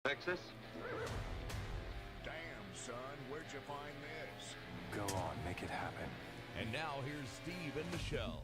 Texas? Damn, son, where'd you find this? Go on, make it happen. And now here's Steve and Michelle.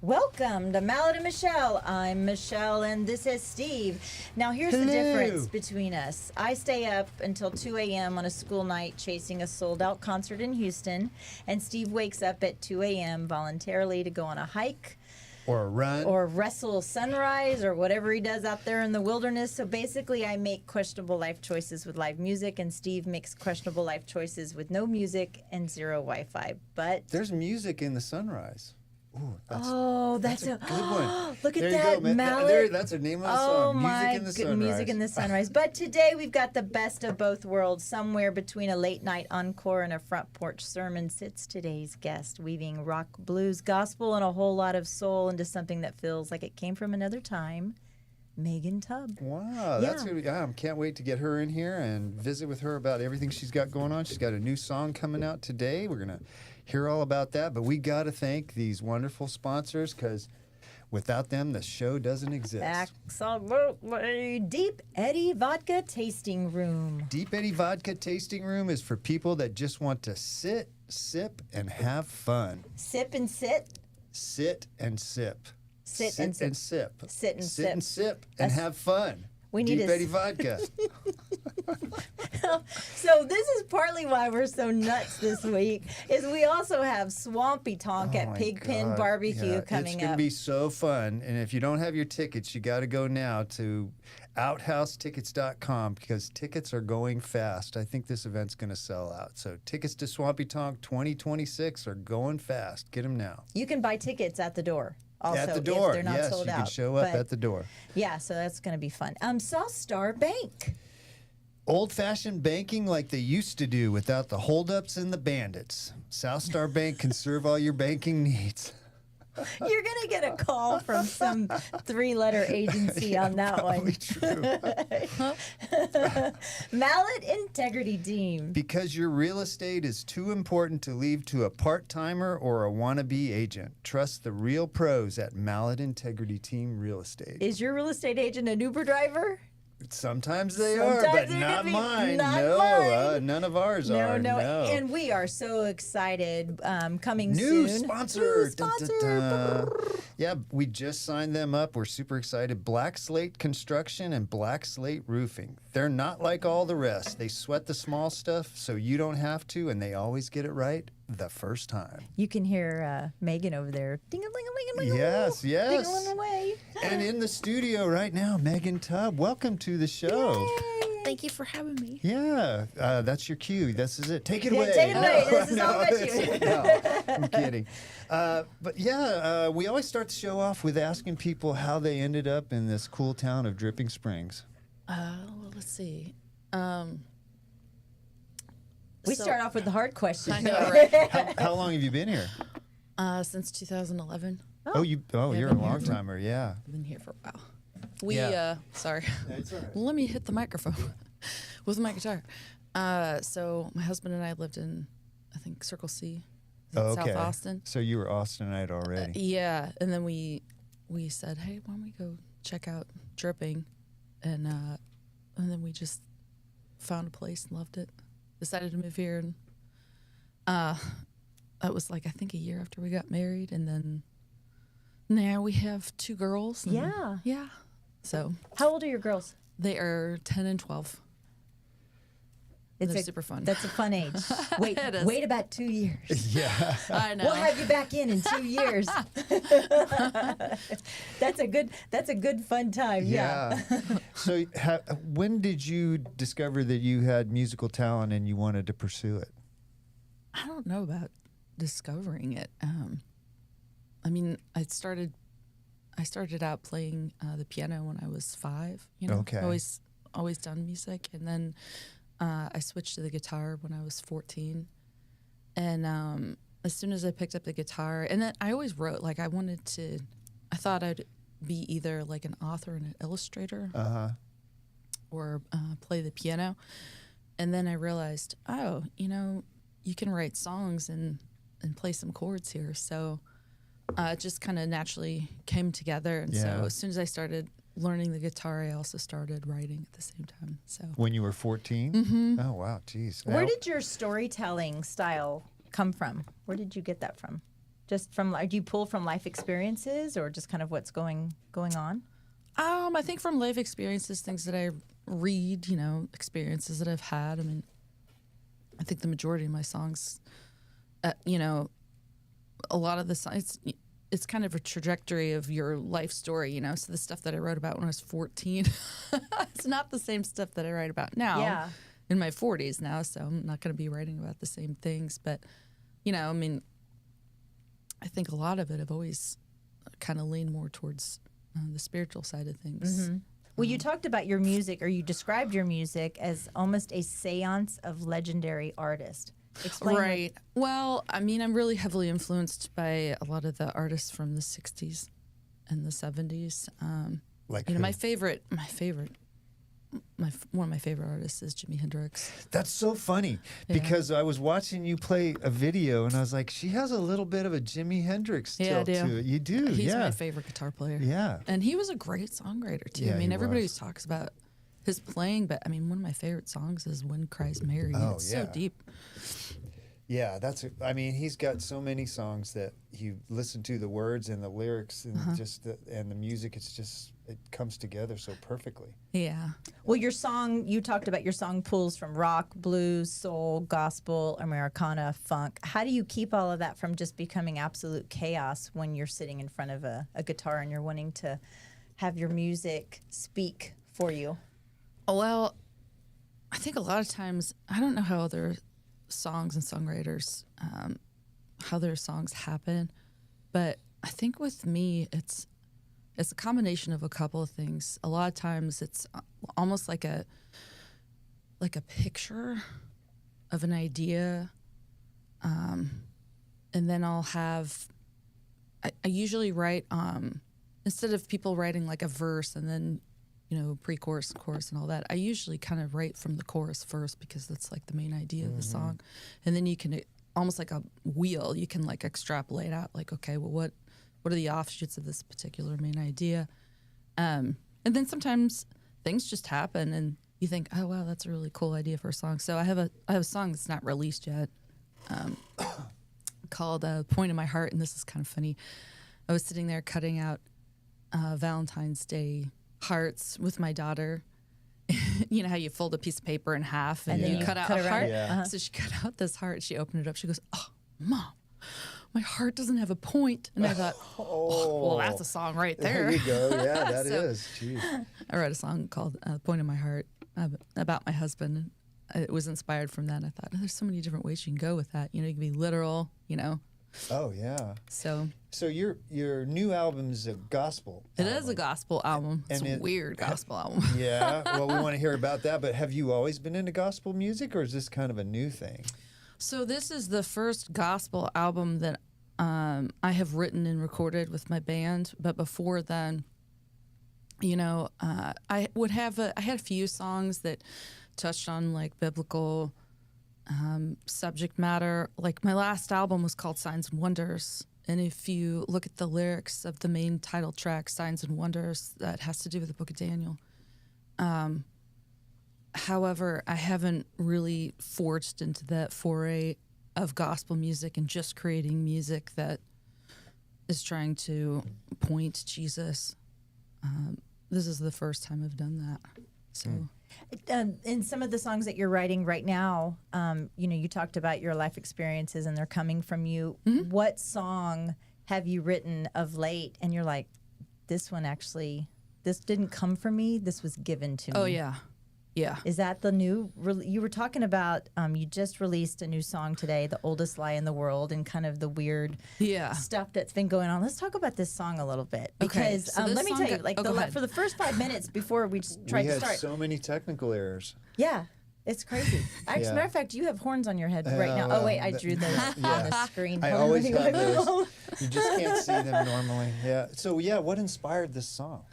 Welcome to Mallett and Michelle. I'm Michelle and this is Steve. Now here's the difference between us. I stay up until 2 a.m. on a school night chasing a sold-out concert in Houston, and Steve wakes up at 2 a.m. voluntarily to go on a hike or a run or wrestle sunrise or whatever he does out there in the wilderness. So basically I make questionable life choices with live music, and Steve makes questionable life choices with no music and zero Wi-Fi. But there's music in the sunrise. Ooh, that's a good one. Look at there that, you go, Mallett. That's the name of the song. Music in the sunrise. Music in the sunrise. But today we've got the best of both worlds. Somewhere between a late night encore and a front porch sermon sits today's guest, weaving rock, blues, gospel, and a whole lot of soul into something that feels like it came from another time. Meagan Tubb. Wow, that's good. I can't wait to get her in here and visit with her about everything she's got going on. She's got a new song coming out today. We're going to hear all about that. But we got to thank these wonderful sponsors, because without them, the show doesn't exist. Absolutely. Deep Eddy Vodka Tasting Room. Deep Eddy Vodka Tasting Room is for people that just want to sit, sip, and have fun. Sip and sit. Sit and sip. Sit and sip. Sit and Sit sip. and sip and have fun. We need Deep Eddy Vodka. So this is partly why we're so nuts this week, is we also have Swampy Tonk at Pigpen Barbecue coming up. It's going to be so fun. And if you don't have your tickets, you got to go now to outhousetickets.com, because tickets are going fast. I think this event's going to sell out. So tickets to Swampy Tonk 2026 are going fast. Get them now. You can buy tickets at the door. Also, at the door, if they're not yes, sold you out. can show up at the door. Yeah, so that's going to be fun. South Star Bank. Old-fashioned banking like they used to do, without the holdups and the bandits. South Star Bank can serve all your banking needs. You're going to get a call from some three-letter agency on that one. True. Mallett Integrity Team. Because your real estate is too important to leave to a part-timer or a wannabe agent. Trust the real pros at Mallett Integrity Team Real Estate. Is your real estate agent an Uber driver? Sometimes they are, but not mine. None of ours are. No. And we are so excited. Coming soon. New sponsor. sponsor. Yeah, we just signed them up. We're super excited. Black Slate Construction and Black Slate Roofing. They're not like all the rest. They sweat the small stuff so you don't have to, and they always get it right the first time. You can hear Meagan over there. Ding-a-ling-a-ling-a-ling. Yes. Ding-a-ling away. And in the studio right now, Meagan Tubb. Welcome to the show. Yay. Thank you for having me. Yeah, that's your cue. This is it. Take it away. Take it away. This is all about you. No, I'm kidding. But yeah, we always start the show off with asking people how they ended up in this cool town of Dripping Springs. Well, let's see. We start off with the hard question. I know, right? How long have you been here? Since 2011. You're a long timer. Yeah. I've been here for a while. Sorry. It's all right. Let me hit the microphone with my guitar. So my husband and I lived in, I think, Circle C, South Austin. So you were Austinite already. Yeah, and then we said, hey, why don't we go check out Dripping, and then we just found a place and loved it. Decided to move here, and that was like, I think, a year after we got married, and then now we have 2 girls. Yeah. So How old are your girls? they are 10 and 12. They're super fun. That's a fun age. Wait, It is. wait about 2 years. Yeah, I know. We'll have you back in 2 years. That's a good fun time. Yeah. So when did you discover that you had musical talent and you wanted to pursue it? I don't know about discovering it. I mean, I started out playing the piano when I was 5. You know, Okay. always done music, and then I switched to the guitar when I was 14. And as soon as I picked up the guitar, and then I always wrote. Like I thought I'd be either like an author and an illustrator, or play the piano. And then I realized, you can write songs and play some chords here. So it just kind of naturally came together. And so as soon as I started learning the guitar, I also started writing at the same time. So When you were 14? Oh, wow. Geez. Where did your storytelling style come from? Where did you get that from? Just from, do you pull from life experiences or just kind of what's going on? I think from life experiences, things that I read, experiences that I've had. I mean, I think the majority of my songs, a lot of the songs, it's kind of a trajectory of your life story, So the stuff that I wrote about when I was 14, it's not the same stuff that I write about now. Yeah. In my 40s now, so I'm not going to be writing about the same things. But, I think a lot of it I've always kind of leaned more towards the spiritual side of things. Mm-hmm. Well, you talked about your music, or you described your music as almost a seance of legendary artists. Explain. Right. Well, I'm really heavily influenced by a lot of the artists from the 60s and the 70s. Like my one of my favorite artists is Jimi Hendrix. That's so funny because I was watching you play a video and I was like, she has a little bit of a Jimi Hendrix tilt to it. You do, He's my favorite guitar player. Yeah. And he was a great songwriter too. Yeah, everybody was. talks about his playing, but one of my favorite songs is When Cries Mary. Oh, it's so deep. Yeah, he's got so many songs that you listen to the words and the lyrics and and the music. It comes together so perfectly. Yeah. Well, you talked about your song pulls from rock, blues, soul, gospel, Americana, funk. How do you keep all of that from just becoming absolute chaos when you're sitting in front of a guitar and you're wanting to have your music speak for you? Well, I think a lot of times, I don't know how other songs and songwriters, how their songs happen, but I think with me, it's a combination of a couple of things. A lot of times it's almost like a picture of an idea, and then I'll have, I usually write, instead of people writing like a verse and then, pre-chorus, chorus and all that, I usually kind of write from the chorus first because that's like the main idea of the song. And then you can, almost like a wheel, you can like extrapolate out like, okay, well, what are the offshoots of this particular main idea? And then sometimes things just happen and you think, oh, wow, that's a really cool idea for a song. So I have a song that's not released yet called Point in My Heart. And this is kind of funny. I was sitting there cutting out Valentine's Day hearts with my daughter. You know how you fold a piece of paper in half and then you cut out a heart? Yeah. So she cut out this heart. She opened it up. She goes, oh, Mom, my heart doesn't have a point. And I thought, well, that's a song right there. There you go. Yeah, that is. Jeez. I wrote a song called Point in My Heart about my husband. It was inspired from that. I thought, there's so many different ways you can go with that. You can be literal, Oh, yeah. So your new album is a gospel It album. is a gospel album. It's a weird gospel album. Yeah. Well, we want to hear about that. But have you always been into gospel music, or is this kind of a new thing? So this is the first gospel album that I have written and recorded with my band. But before then, I had a few songs that touched on like biblical subject matter. Like my last album was called Signs and Wonders. And if you look at the lyrics of the main title track, Signs and Wonders, that has to do with the book of Daniel. However, I haven't really forged into that foray of gospel music and just creating music that is trying to point to Jesus. This is the first time I've done that. So. In some of the songs that you're writing right now, you talked about your life experiences and they're coming from you. Mm-hmm. What song have you written of late and you're like, this didn't come from me, this was given to me? Oh, yeah. Yeah. Is that the new, you were talking about, you just released a new song today, The Oldest Lie in the World, and kind of the weird stuff that's been going on. Let's talk about this song a little bit. Because so let me tell you, for the first 5 minutes before we tried to start. We had so many technical errors. Yeah. It's crazy. As a matter of fact, you have horns on your head right now. Oh, wait, I drew those on the screen. I always have those. You just can't see them normally. Yeah. So, what inspired this song?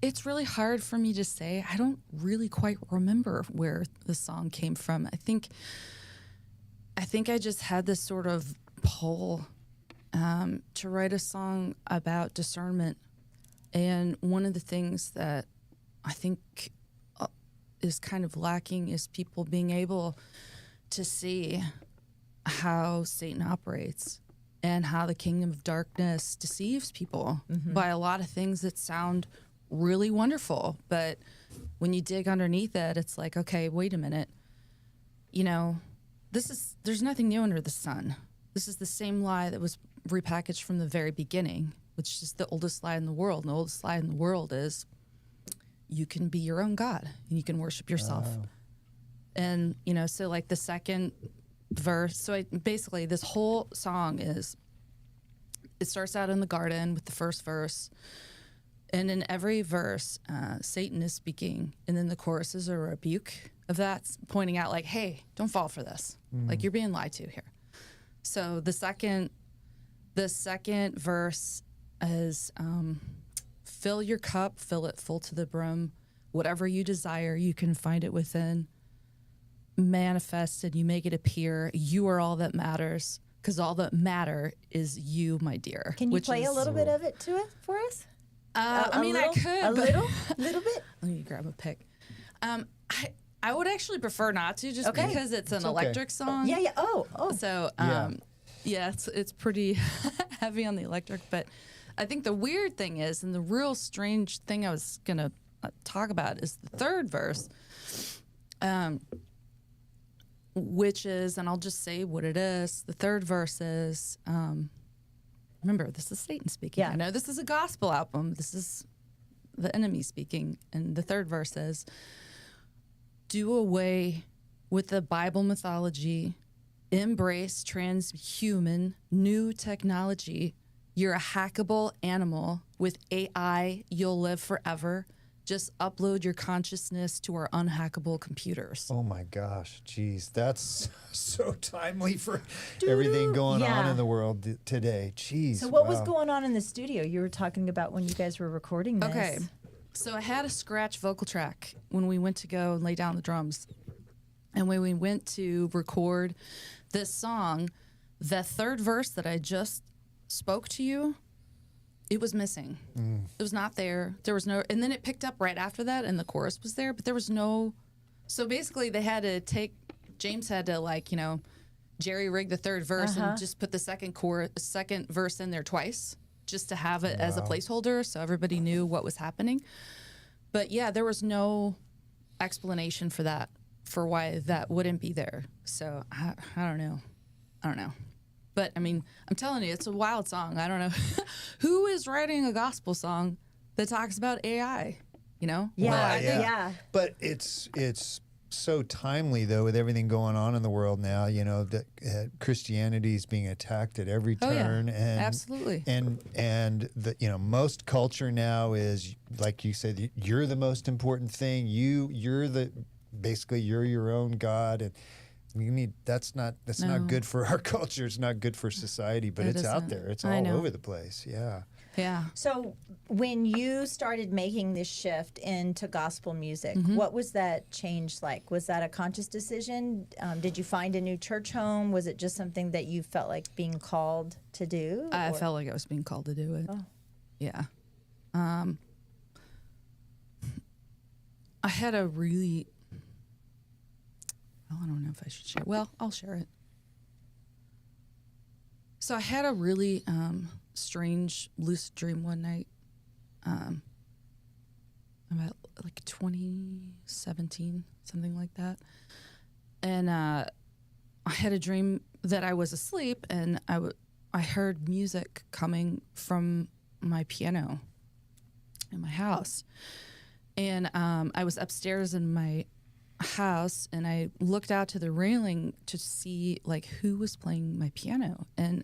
It's really hard for me to say. I don't really quite remember where the song came from. I think I just had this sort of pull to write a song about discernment And one of the things that I think is kind of lacking is people being able to see how Satan operates and how the kingdom of darkness deceives people by a lot of things that sound really wonderful. But when you dig underneath it, it's like, okay, wait a minute. You know, there's nothing new under the sun. This is the same lie that was repackaged from the very beginning, which is the oldest lie in the world. And the oldest lie in the world is you can be your own God and you can worship yourself. And, you know, so like the second verse, so basically this whole song is, it starts out in the garden with the first verse. And in every verse, Satan is speaking. And then the chorus is a rebuke of that, pointing out like, hey, don't fall for this. Like you're being lied to here. So the second verse is fill your cup, fill it full to the brim. Whatever you desire, you can find it within. Manifested, you make it appear. You are all that matters, because all that matter is you, my dear. Can you play a little bit of it for us? I mean, I could. A little bit? Let me grab a pick. I would actually prefer not to, just because it's an electric song. Yeah. Oh. So, yeah, it's pretty heavy on the electric. But I think the weird thing is, and the real strange thing I was going to talk about is the third verse, which is, and I'll just say what it is. The third verse is, remember, this is Satan speaking. Yeah. I know this is a gospel album. This is the enemy speaking. And the third verse is, do away with the Bible mythology, embrace transhuman new technology. You're a hackable animal. With AI, you'll live forever. Just upload your consciousness to our unhackable computers. Oh my gosh, geez, that's so timely for everything going on in the world today. Jeez. So what was going on in the studio? You were talking about when you guys were recording this. Okay, so I had a scratch vocal track when we went to go and lay down the drums. And when we went to record this song, the third verse that I just spoke to you, it was missing. It was not there. There was no, and then it picked up right after that, and the chorus was there, but there was no. So basically, they had to James had to, like, you know, jerry rig the third verse and just put the second verse in there twice, just to have it as a placeholder, so everybody knew what was happening. But yeah, there was no explanation for that, for why that wouldn't be there. So I don't know. But, I mean, I'm telling you, it's a wild song. I don't know. Who is writing a gospel song that talks about AI, you know? Yeah, Well, yeah. But it's so timely, though, with everything going on in the world now, you know, that Christianity is being attacked at every turn. Yeah, and absolutely. And the, you know, most culture now is, like you said, you're the most important thing. You're your own God. And you need that's not good for our culture. It's not good for society, but it's out there. It's all over the place. Yeah. Yeah. So when you started making this shift into gospel music, what was that change like? Was that a conscious decision? Did you find a new church home? Was it just something that you felt like being called to do? I felt like I was being called to do it. Oh. Yeah. I had a really, I don't know if I should share. Well, I'll share it. So I had a really strange lucid dream one night, about like 2017, something like that. And I had a dream that I was asleep, and I heard music coming from my piano in my house. And I was upstairs in my house, and I looked out to the railing to see like who was playing my piano, and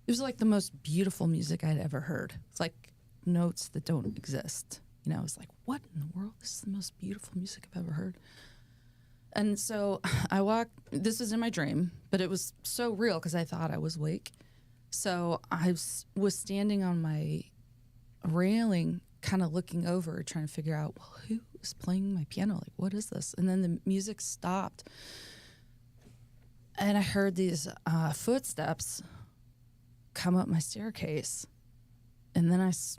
it was like the most beautiful music I'd ever heard. It's like notes that don't exist, you know. I was like, what in the world? This is the most beautiful music I've ever heard. And so I walked, this was in my dream, but it was so real because I thought I was awake. So I was standing on my railing, kind of looking over, trying to figure out, well, who is playing my piano? Like, what is this? And then the music stopped, and I heard these footsteps come up my staircase. and then this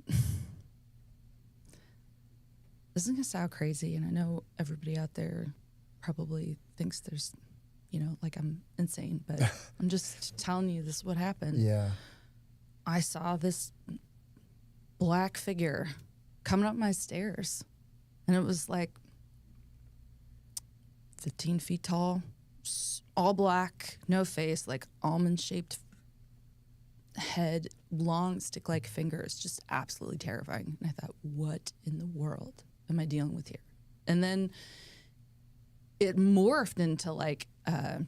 is going to sound crazy, and I know everybody out there probably thinks there's, like I'm insane, but I'm just telling you this is what happened. Yeah. I saw this black figure coming up my stairs, and it was like 15 feet tall, all black, no face, like almond-shaped head, long stick-like fingers, just absolutely terrifying. And I thought, what in the world am I dealing with here? And then it morphed into like a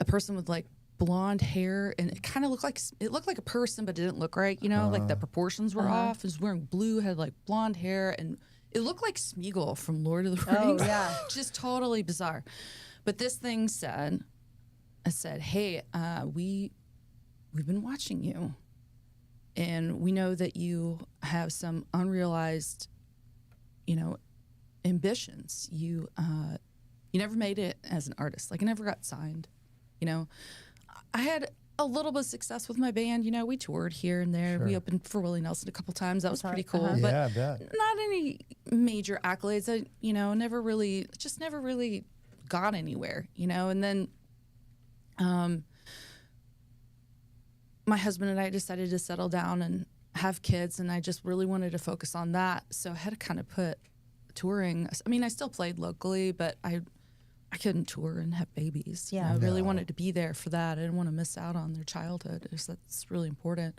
person with like blonde hair, and it kind of looked like a person, but it didn't look right. Like the proportions were off. It was wearing blue, had like blonde hair, and it looked like Smeagol from Lord of the Rings. Oh yeah, just totally bizarre. But this thing said, "Hey, we've been watching you, and we know that you have some unrealized, ambitions. You never made it as an artist. Like, I never got signed. I had a little bit of success with my band. We toured here and there. Sure. We opened for Willie Nelson a couple times. That was pretty cool. Uh-huh. But Yeah, I bet. not any major accolades. I, never really got anywhere. And then, my husband and I decided to settle down and have kids, and I just really wanted to focus on that. So I had to kind of put touring. I mean, I still played locally, but I couldn't tour and have babies. Yeah. I really wanted to be there for that. I didn't want to miss out on their childhood. That's really important.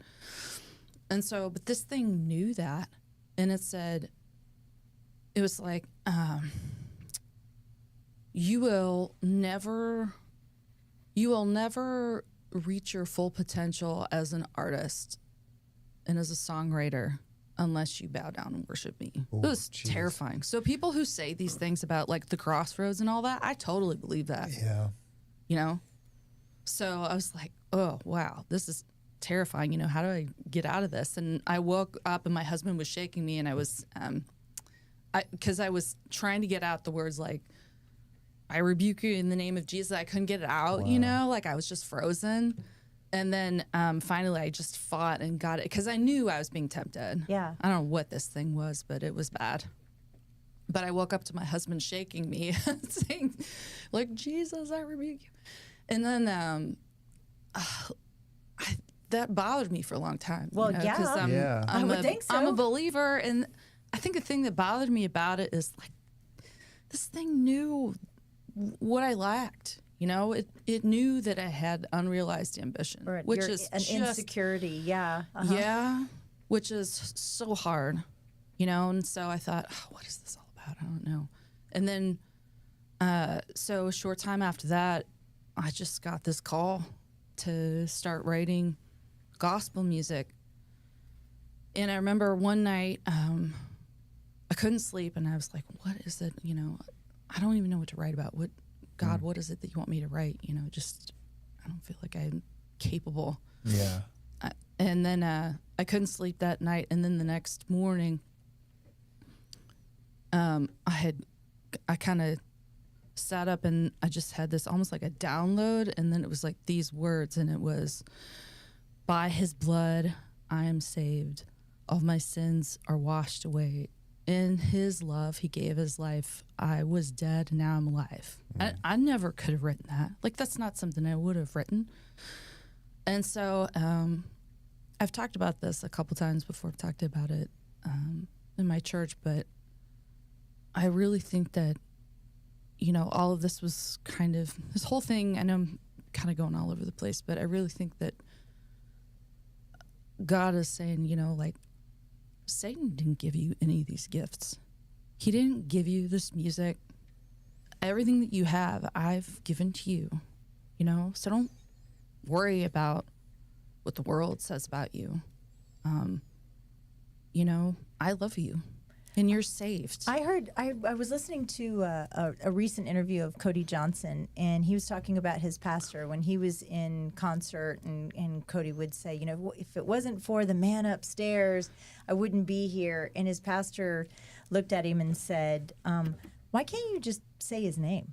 And so, but this thing knew that, and it was like, you will never reach your full potential as an artist and as a songwriter unless you bow down and worship me. Ooh, it was geez. terrifying. So people who say these things about like the crossroads and all that, I totally believe that. Yeah. So I was like, oh wow, this is terrifying. How do I get out of this? And I woke up and my husband was shaking me, and I was because I was trying to get out the words like, I rebuke you in the name of Jesus. I couldn't get it out, like I was just frozen. And then finally I just fought and got it, because I knew I was being tempted. Yeah. I don't know what this thing was, but it was bad. But I woke up to my husband shaking me saying, like, Jesus, I rebuke you. And then that bothered me for a long time. Well, yeah. 'cause I would think so. I'm a believer. And I think the thing that bothered me about it is like, this thing knew what I lacked. It knew that I had unrealized ambition, Or which is an insecurity. Yeah. Uh-huh. yeah, which is so hard, And so I thought, oh, what is this all about? I don't know. And then, so a short time after that, I just got this call to start writing gospel music. And I remember one night, I couldn't sleep, and I was like, what is it? I don't even know what to write about. God, what is it that you want me to write? I don't feel like I'm capable. Yeah. And then I couldn't sleep that night. And then the next morning, I kind of sat up, and I just had this almost like a download. And then it was like these words, and it was, by his blood, I am saved. All my sins are washed away. In his love, he gave his life. I was dead, now I'm alive. I never could have written that. Like, that's not something I would have written. And so I've talked about this a couple times before. I've talked about it in my church, but I really think that, all of this was kind of, this whole thing, I know I'm kind of going all over the place, but I really think that God is saying, like, Satan didn't give you any of these gifts. He didn't give you this music. Everything that you have, I've given to you, So don't worry about what the world says about you. I love you, and you're saved. I was listening to a recent interview of Cody Johnson, and he was talking about his pastor when he was in concert, and Cody would say, if it wasn't for the man upstairs, I wouldn't be here. And his pastor looked at him and said, why can't you just say his name?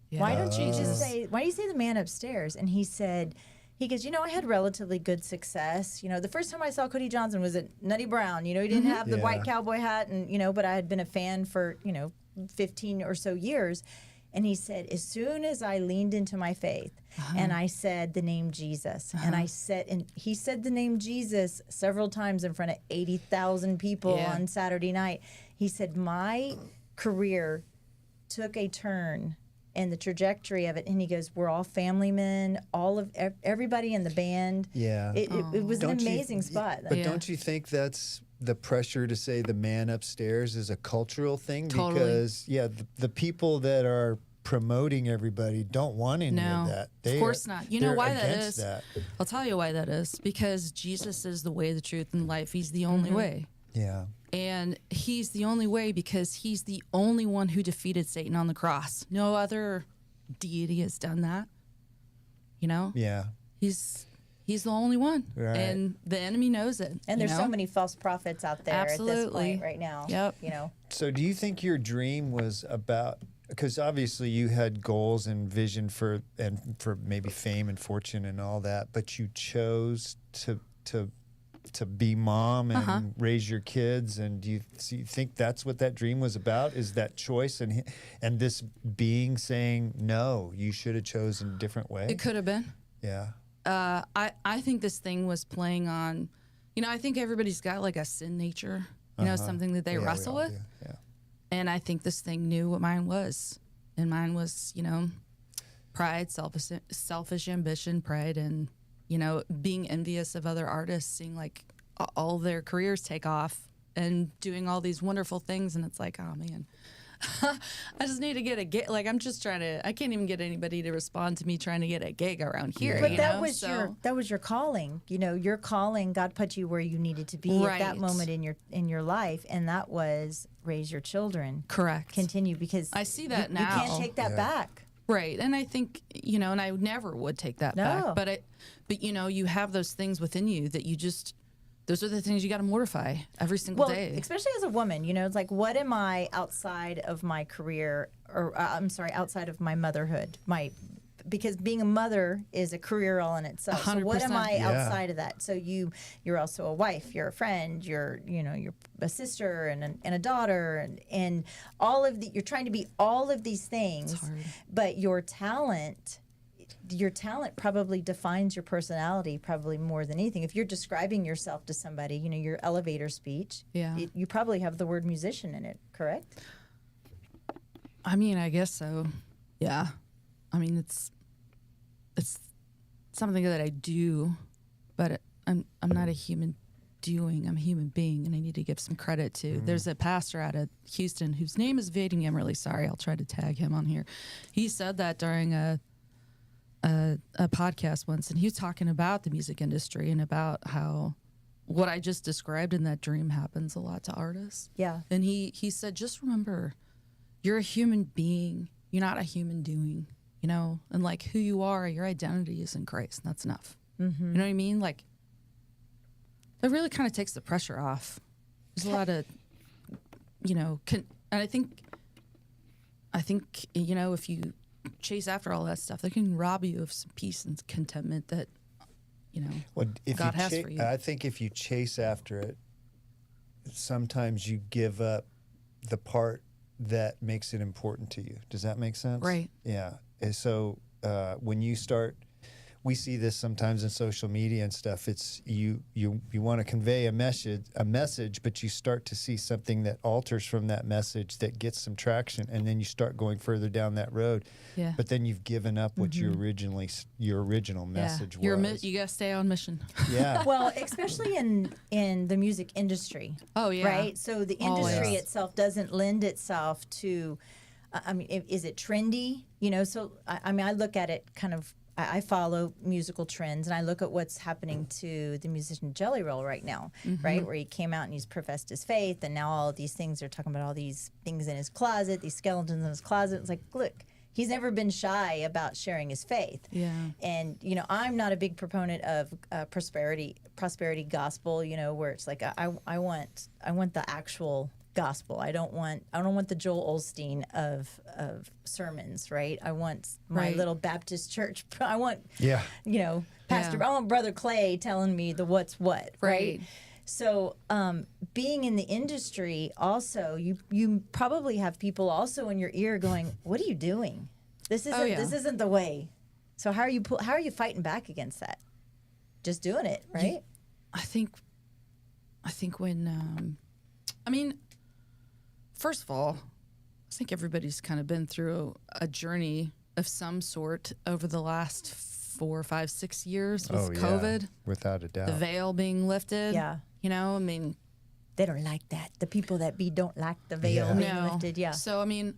Yeah. Why don't you just say, why do you say the man upstairs? And he said, He goes, I had relatively good success. The first time I saw Cody Johnson was at Nutty Brown. He didn't have the white cowboy hat, and but I had been a fan for 15 or so years. And he said, as soon as I leaned into my faith, and I said the name Jesus, and he said the name Jesus several times in front of 80,000 people on Saturday night. He said, my career took a turn. And the trajectory of it, and he goes, we're all family men, everybody in the band. Yeah. It was an amazing spot. But don't you think that's the pressure to say the man upstairs is a cultural thing? Totally. Because, the people that are promoting everybody don't want any of that. Of course not. You know why that is? That. I'll tell you why that is. Because Jesus is the way, the truth, and life. He's the only way. Yeah. And he's the only way because he's the only one who defeated Satan on the cross. No other deity has done that. Yeah. He's the only one. Right. And the enemy knows it. And there's so many false prophets out there at this point right now. Yep. So do you think your dream was about, because obviously you had goals and vision for maybe fame and fortune and all that, but you chose to be mom and raise your kids, and do you think that's what that dream was about? Is that choice and this being saying no, you should have chosen a different way? It could have been. Yeah. I think this thing was playing on, I think everybody's got like a sin nature, something that they wrestle with. Yeah. And I think this thing knew what mine was, and mine was, pride, selfish ambition, pride, and being envious of other artists, seeing like all their careers take off and doing all these wonderful things. And it's like, oh man, I just need to get a gig. Like I can't even get anybody to respond to me trying to get a gig around here. But that was your calling. Your calling, God put you where you needed to be at that moment in your life. And that was raise your children. Correct. Continue, because I see that now. You can't take that back. Right. And I think, and I never would take that back. But you have those things within you that those are the things you got to mortify every single day. Especially as a woman, it's like, what am I outside of my career, or outside of my motherhood? Because being a mother is a career all in itself. 100%. So what am I outside of that? So you're also a wife, you're a friend, you're a sister and a daughter, and all of you're trying to be all of these things. It's hard. But your talent probably defines your personality probably more than anything. If you're describing yourself to somebody, your elevator speech, you probably have the word musician in it, correct? I mean, I guess so. Yeah. I mean, it's something that I do, but I'm not a human doing. I'm a human being, and I need to give some credit to. There's a pastor out of Houston whose name is evading me. I'm really sorry. I'll try to tag him on here. He said that during a podcast once, and he was talking about the music industry and about how what I just described in that dream happens a lot to artists. Yeah. And he said, just remember, you're a human being. You're not a human doing, and like who you are, your identity is in Christ, and that's enough. Mm-hmm. You know what I mean? Like, that really kind of takes the pressure off. There's a lot of, and I think, if you chase after all that stuff, they can rob you of some peace and contentment that, God has for you. I think if you chase after it, sometimes you give up the part that makes it important to you. Does that make sense? Right. Yeah. And so when you start, we see this sometimes in social media and stuff. It's you want to convey a message, but you start to see something that alters from that message that gets some traction, and then you start going further down that road. Yeah. But then you've given up what your original message was. You gotta stay on mission. Yeah. Well, especially in the music industry. Oh yeah. Right. So the industry itself doesn't lend itself to. Is it trendy? So I look at it kind of. I follow musical trends, and I look at what's happening to the musician Jelly Roll right now, right? Where he came out and he's professed his faith, and now all of these things are talking about all these things in his closet, these skeletons in his closet. It's like, look, he's never been shy about sharing his faith. Yeah. And I'm not a big proponent of prosperity gospel. Where it's like I want the actual gospel. I don't want the Joel Osteen of sermons, right? I want my Right. little Baptist church. I want Yeah. Pastor. Yeah. I want Brother Clay telling me the what's what, right? Right. So, being in the industry, also, you probably have people also in your ear going, "What are you doing? This isn't the way." So how are you fighting back against that? Just doing it, right? I think when, I mean, first of all, I think everybody's kind of been through a journey of some sort over the last 4, 5, 6 years with COVID. Without a doubt. The veil being lifted. Yeah. I mean, They don't like that. The people that don't like the veil Yeah. being lifted. Yeah. So, I mean,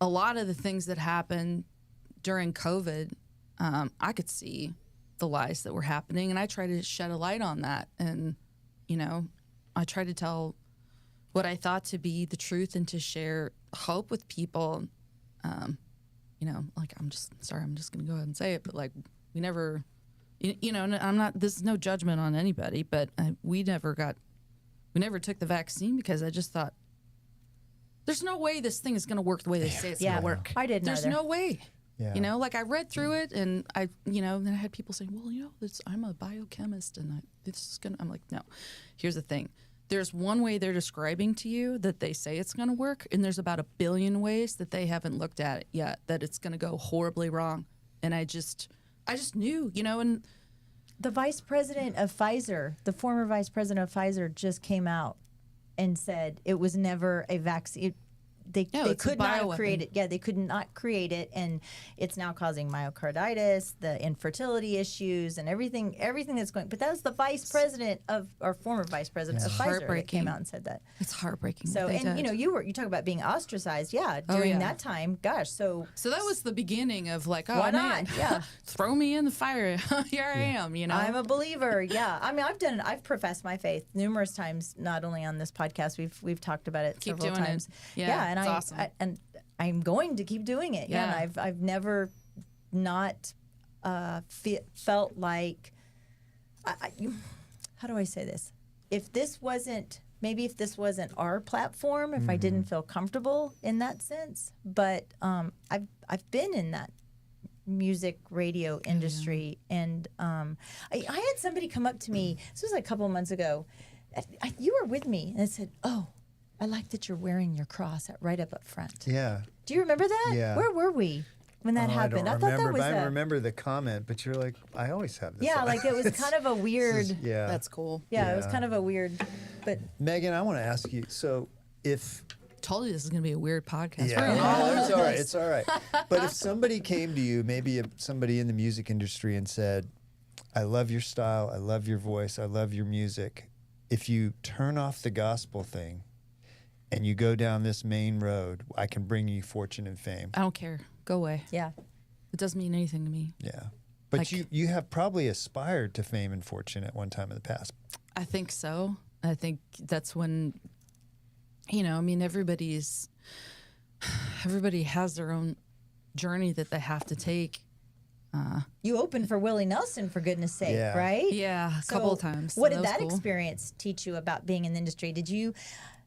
a lot of the things that happened during COVID, I could see the lies that were happening, and I try to shed a light on that. And, I try to tell what I thought to be the truth and to share hope with people. Like, I'm just going to go ahead and say it, but like, we never, and I'm not, this is no judgment on anybody, but we never took the vaccine because I just thought, there's no way this thing is going to work the way they say it's going to work. I didn't There's either. no way. Yeah. Like I read through it and then I had people saying, well, I'm a biochemist and I'm like, no, here's the thing. There's one way they're describing to you that they say it's going to work. And there's about 1 billion ways that they haven't looked at it yet, that it's going to go horribly wrong. And I just knew, and The vice president of Pfizer, the former vice president of Pfizer, just came out and said it was never a vaccine. They it's a could not bioweapon. create it. Yeah, they could not create it, and it's now causing myocarditis, the infertility issues, and everything that's going. But that was the vice president of, or former vice president of Pfizer, that heartbreaking. came out and said that. it's heartbreaking. So, what they and did. you talk about being ostracized. Yeah, during yeah. that time, gosh. So So that was the beginning of like, oh, Why man, not? Yeah. throw me in the fire. Here I am, I'm a believer. Yeah, I mean, I've professed my faith numerous times, not only on this podcast. We've talked about it Keep several doing it. times. Yeah, and it's awesome. I'm going to keep doing it. Yeah, Yeah. and I've never not felt like. How do I say this? If this wasn't our platform, if I didn't feel comfortable in that sense, but I've been in that music radio industry, and I had somebody come up to me. This was like a couple of months ago. You were with me, and it said, "Oh, I like that you're wearing your cross right up front." Yeah. Do you remember that? Yeah. Where were we when that happened? I don't thought remember, that was but I remember the comment, but you're like, I always have this. yeah, on. like it was kind of a weird. Yeah. That's cool. Yeah, it was Yeah. kind of a weird, but Megan, I want to ask you, so if Told you this is going to be a weird podcast. Yeah, We're gonna all it's over all right. this. It's all right. But if somebody came to you, maybe somebody in the music industry, and said, "I love your style. I love your voice. I love your music. If you turn off the gospel thing, and you go down this main road, I can bring you fortune and fame." I don't care. Go away. yeah. It doesn't mean anything to me. Yeah. But Like- you have probably aspired to fame and fortune at one time in the past. I think so. I think that's when, everybody has their own journey that they have to take. You opened for Willie Nelson, for goodness sake, Yeah. right? Yeah, a couple of times. What So did was that cool. experience teach you about being in the industry? Did you?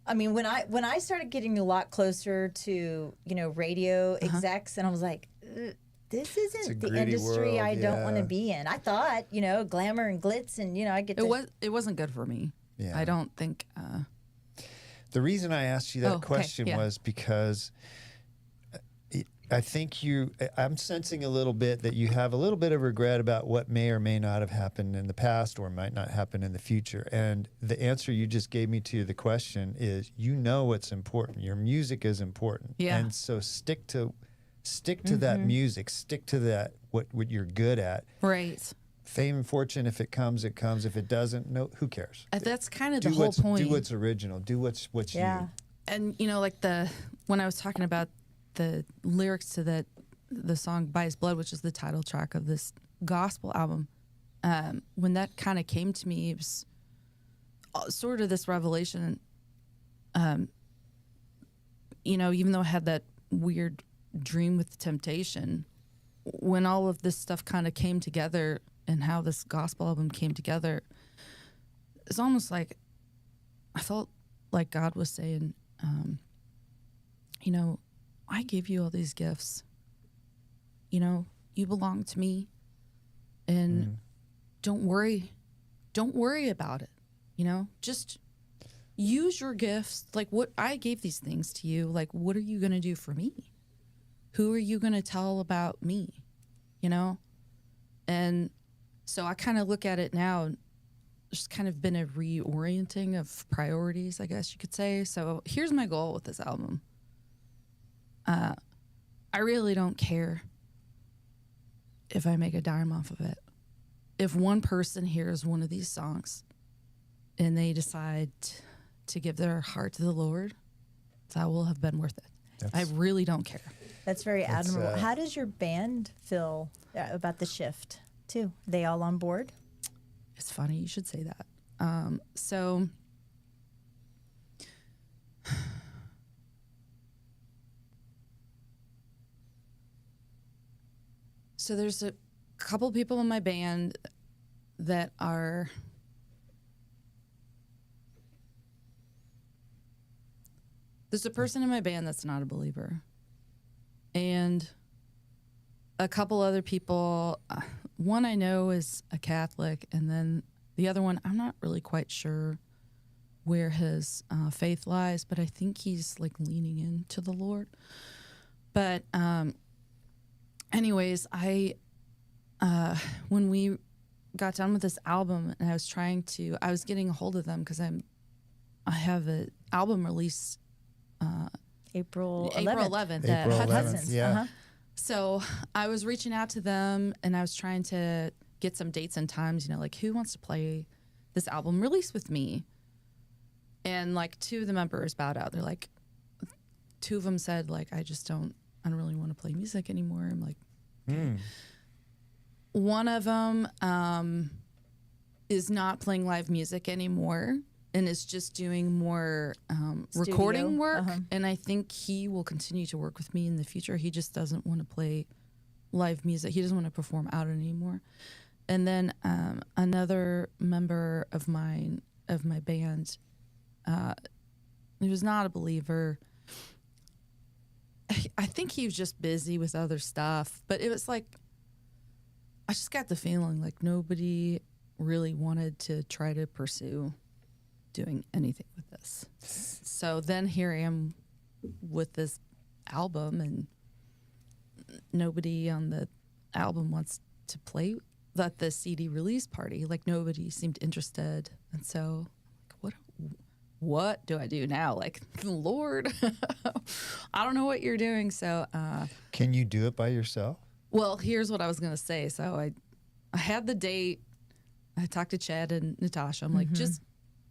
I mean, when I started getting a lot closer to radio execs, and I was like, this It's a isn't the gritty industry world, I don't want to yeah. be in. I thought, glamour and glitz, and I get to. It wasn't good for me. Yeah. I don't think. The reason I asked you that Oh, okay, question yeah. was because I think I'm sensing a little bit that you have a little bit of regret about what may or may not have happened in the past or might not happen in the future. And the answer you just gave me to the question is, what's important. Your music is important. Yeah. And so stick to that music, stick to that, what you're good at. Right. Fame and fortune, if it comes, it comes. If it doesn't, no, who cares? That's kind of the Do whole what's point. do what's original. Do what's Yeah. you. And like when I was talking about the lyrics to the song "By His Blood," which is the title track of this gospel album, when that kind of came to me, it was sort of this revelation. Even though I had that weird dream with the temptation, when all of this stuff kind of came together and how this gospel album came together, it's almost like I felt like God was saying, I gave you all these gifts. You belong to me, and don't worry about it. Just use your gifts. Like, what I gave these things to you. Like, what are you going to do for me? Who are you going to tell about me? And so I kind of look at it now, just kind of been a reorienting of priorities, I guess you could say. So here's my goal with this album. I really don't care if I make a dime off of it. If one person hears one of these songs and they decide to give their heart to the Lord, that will have been worth it. I really don't care. That's very admirable. How does your band feel about the shift, too? Are they all on board? It's funny you should say that. So there's a couple people in my band that are there's a person in my band that's not a believer, and a couple other people. One I know is a Catholic, and then the other one I'm not really quite sure where his faith lies, but I think he's like leaning into the Lord. But anyways, when we got done with this album, and I was getting a hold of them because I have an album release April 11th. April 11th. April 11th, Hudson's. yeah. So I was reaching out to them, and I was trying to get some dates and times, like who wants to play this album release with me? And like two of the members bowed out. They're like, two of them said like, I don't really want to play music anymore. I'm like, okay. One of them is not playing live music anymore and is just doing more recording work. And I think he will continue to work with me in the future. He just doesn't want to play live music. He doesn't want to perform out anymore. And then another member of my band, he was not a believer. I think he was just busy with other stuff, but it was like, I just got the feeling like nobody really wanted to try to pursue doing anything with this. So then here I am with this album, and nobody on the album wants to play at the CD release party. Like nobody seemed interested. And so what do I do now? Like, Lord, I don't know what you're doing. So, can you do it by yourself? Well, here's what I was going to say. So I had the date. I talked to Chad and Natasha. I'm like, just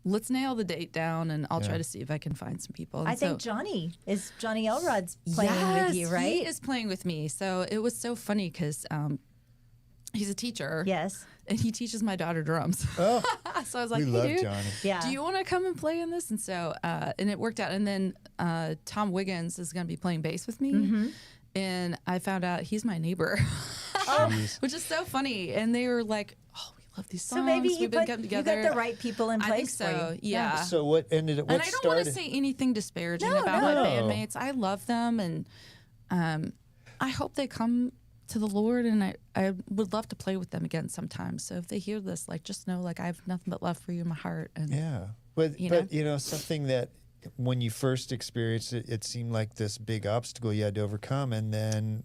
let's nail the date down, and I'll try to see if I can find some people. And I think Johnny Elrod's playing with you, right? He is playing with me. So it was so funny because he's a teacher. Yes. And he teaches my daughter drums. Oh, so I was like, we hey, love dude, Johnny. Yeah. do you want to come and play in this? And so, and it worked out. And then Tom Wiggins is going to be playing bass with me. And I found out he's my neighbor, which is so funny. And they were like, oh, we love these songs. So maybe We've been coming together. You got the right people in place. I think so, for you. yeah. So what ended up? What And I don't want to say anything disparaging No, about no. my bandmates. I love them, and I hope they come to the Lord, and I would love to play with them again sometime. So if they hear this, like, just know, like, I have nothing but love for you in my heart. And Yeah, but something that when you first experienced it, it seemed like this big obstacle you had to overcome, and then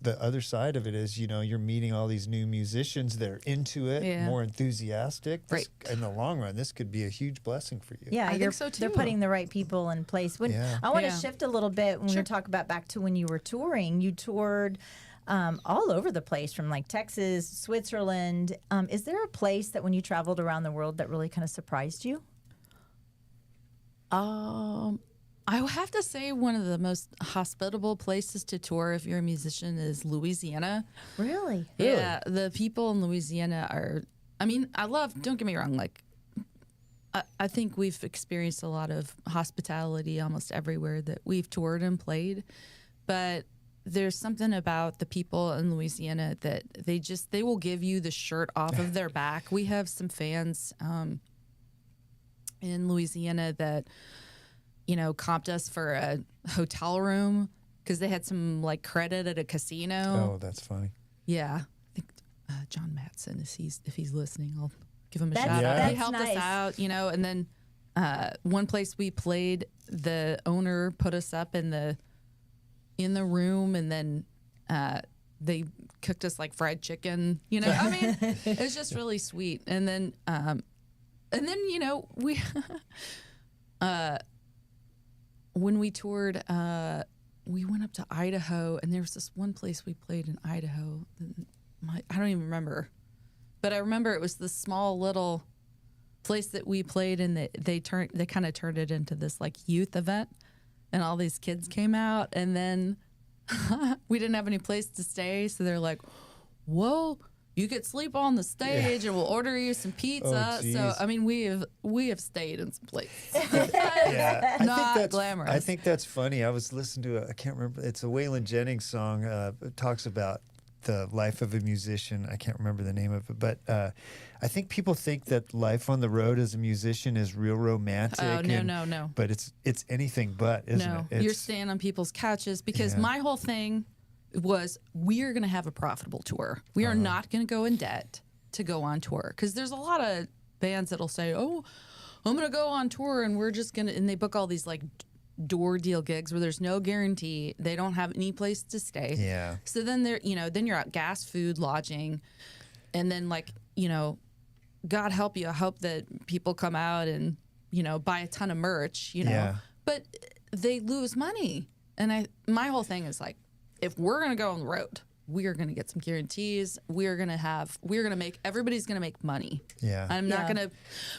the other side of it is, you're meeting all these new musicians that are into it, more enthusiastic. Right. In the long run, this could be a huge blessing for you. Yeah, I think so too. They're putting the right people in place. I want to shift a little bit when we talk about back to when you were touring. You toured all over the place, from like Texas, Switzerland. Is there a place that when you traveled around the world that really kind of surprised you? I have to say one of the most hospitable places to tour if you're a musician is Louisiana. Really? Yeah, the people in Louisiana are, don't get me wrong, like, I think we've experienced a lot of hospitality almost everywhere that we've toured and played, but there's something about the people in Louisiana that they will give you the shirt off of their back. We have some fans in Louisiana that comped us for a hotel room because they had some like credit at a casino. Oh, that's funny. Yeah, I think John Matson if he's listening, I'll give him a That's- shout out. that's He helped nice. us out, and then one place we played, the owner put us up in the room, and then they cooked us like fried chicken. I mean, it was just really sweet. And then we when we toured, we went up to Idaho, and there was this one place we played in Idaho. I don't even remember, but I remember it was this small little place that we played, and they kind of turned it into this like youth event, and all these kids came out, and then we didn't have any place to stay, so they're like, "Whoa, you could sleep on the stage, and we'll order you some pizza." Oh, geez. So I mean, we have stayed in some places. Yeah, Not glamorous. I think that's funny. I was listening to I can't remember. It's a Waylon Jennings song. It talks about the life of a musician. I can't remember the name of it, but I think people think that life on the road as a musician is real romantic. Oh, no. But it's anything but, isn't No, it? you're staying on people's couches because Yeah. my whole thing was we are going to have a profitable tour. We are not going to go in debt to go on tour because there's a lot of bands that'll say, "Oh, I'm going to go on tour and we're just going to," and they book all these like door deal gigs where there's no guarantee. They don't have any place to stay. Yeah. So then then you're out gas, food, lodging, and then God help you. I hope that people come out and buy a ton of merch. Yeah. But they lose money, and my whole thing is like, if we're gonna go on the road, we are gonna get some guarantees. Everybody's gonna make money. Yeah. I'm not gonna,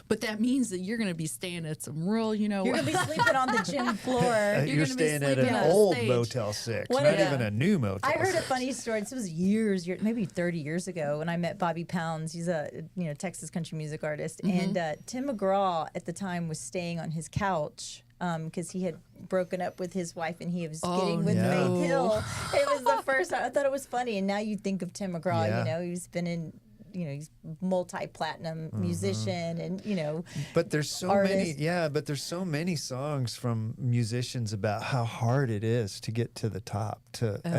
but that means that you're gonna be staying at some real, You're gonna be sleeping on the gym floor. You're You're gonna be staying at sleeping an on a old stage. Motel 6, What not if- even a new Motel I heard a 6. funny story. This was years, maybe 30 years ago, when I met Bobby Pounds. He's a Texas country music artist, and Tim McGraw at the time was staying on his couch because he had broken up with his wife and he was getting with no. Faith Hill. It was the first time I thought it was funny, and now you think of Tim McGraw. Yeah. He's been in. He's multi-platinum musician, and But there's so artist. there's so many songs from musicians about how hard it is to get to the top,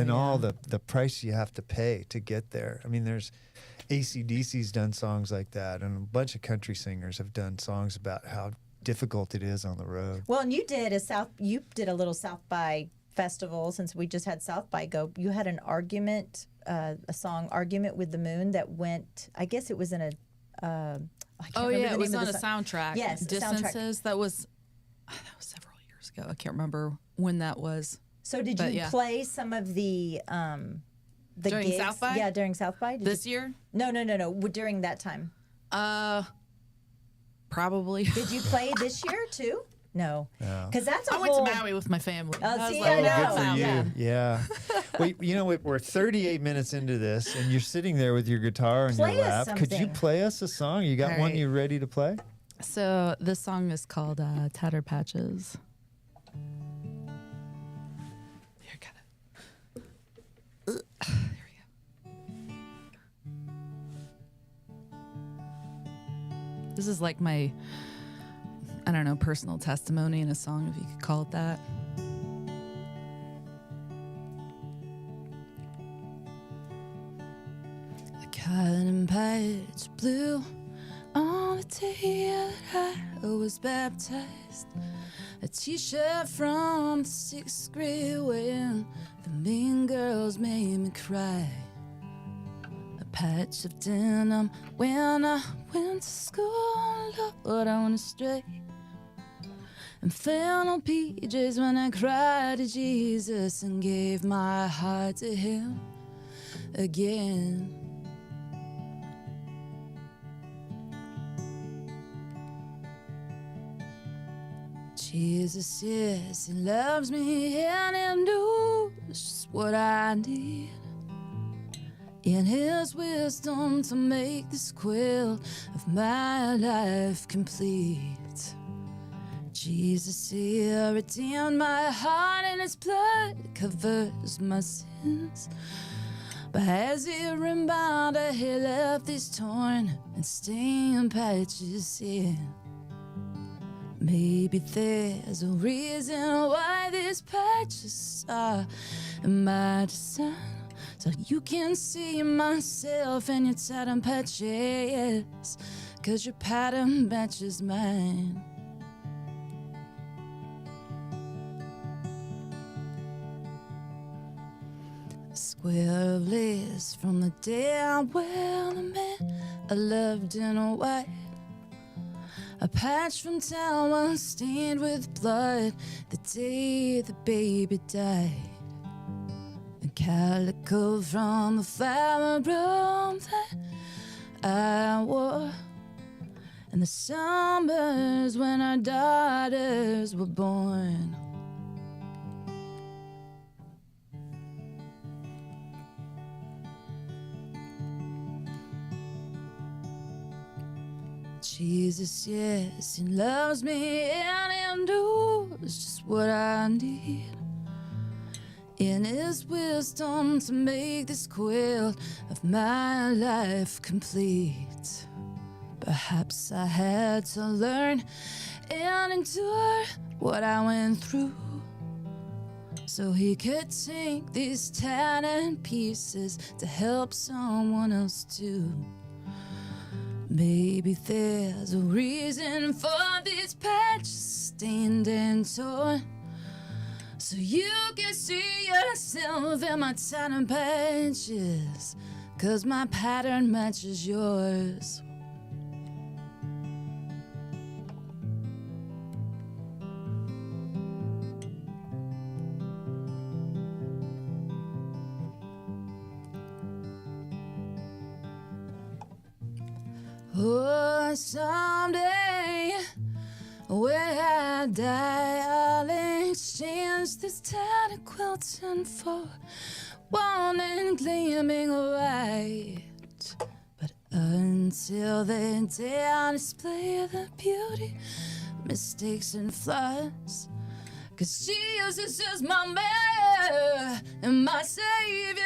all the price you have to pay to get there. I mean, there's AC/DC's done songs like that, and a bunch of country singers have done songs about how difficult it is on the road. Well, and you did a little South by festival, since we just had South by go. You had an argument, a song "Argument with the Moon" that went. I guess it was in a. I can't remember the it was name on of a the song. soundtrack. Yes, a soundtrack. Distances. That was several years ago. I can't remember when that was. So did you play some of the During gigs? South by? Yeah, during South by. This year? No. During that time. Probably. Did you play this year too? No, because that's a I whole. went to Maui with my family. Oh, I was see, like, I know. "Wow." Good for you. Yeah. Yeah. Well, you know what? We're 38 minutes into this, and you're sitting there with your guitar in Play your us lap. Could you something. play us a song? You got All one right. you ready to play? So this song is called Tatter Patches. Here, got it. Here we go. This is like my, I don't know, personal testimony in a song, if you could call it that. The cotton patch blue on the day that I was baptized. A t-shirt from the 6th grade when the mean girls made me cry. A patch of denim when I went to school, Lord, I went astray. And flannel PJs when I cried to Jesus and gave my heart to Him again. Jesus says He loves me and He knows just what I need. In His wisdom to make this quilt of my life complete. Jesus, He redeemed my heart and His blood covers my sins. But as He reminded, He left these torn and stained patches in. Maybe there's a reason why these patches are in my design, so you can see myself in your satin patches, 'cause your pattern matches mine. Square of lace from the day I well met, I loved in a white. A patch from town was stained with blood the day the baby died. A calico from the flower room that I wore in the summers when our daughters were born. Jesus, yes, he loves me and he knows just what I need. In his wisdom to make this quilt of my life complete. Perhaps I had to learn and endure what I went through, so he could take these tattered pieces to help someone else too. Maybe there's a reason for these patches stained and torn, so you can see yourself in my tiny patches, 'cause my pattern matches yours. Oh, someday when I die, I'll exchange this tattered quilting for one and gleaming white. But until then, day, I'll display the beauty, mistakes and flaws, 'cause Jesus is my man and my savior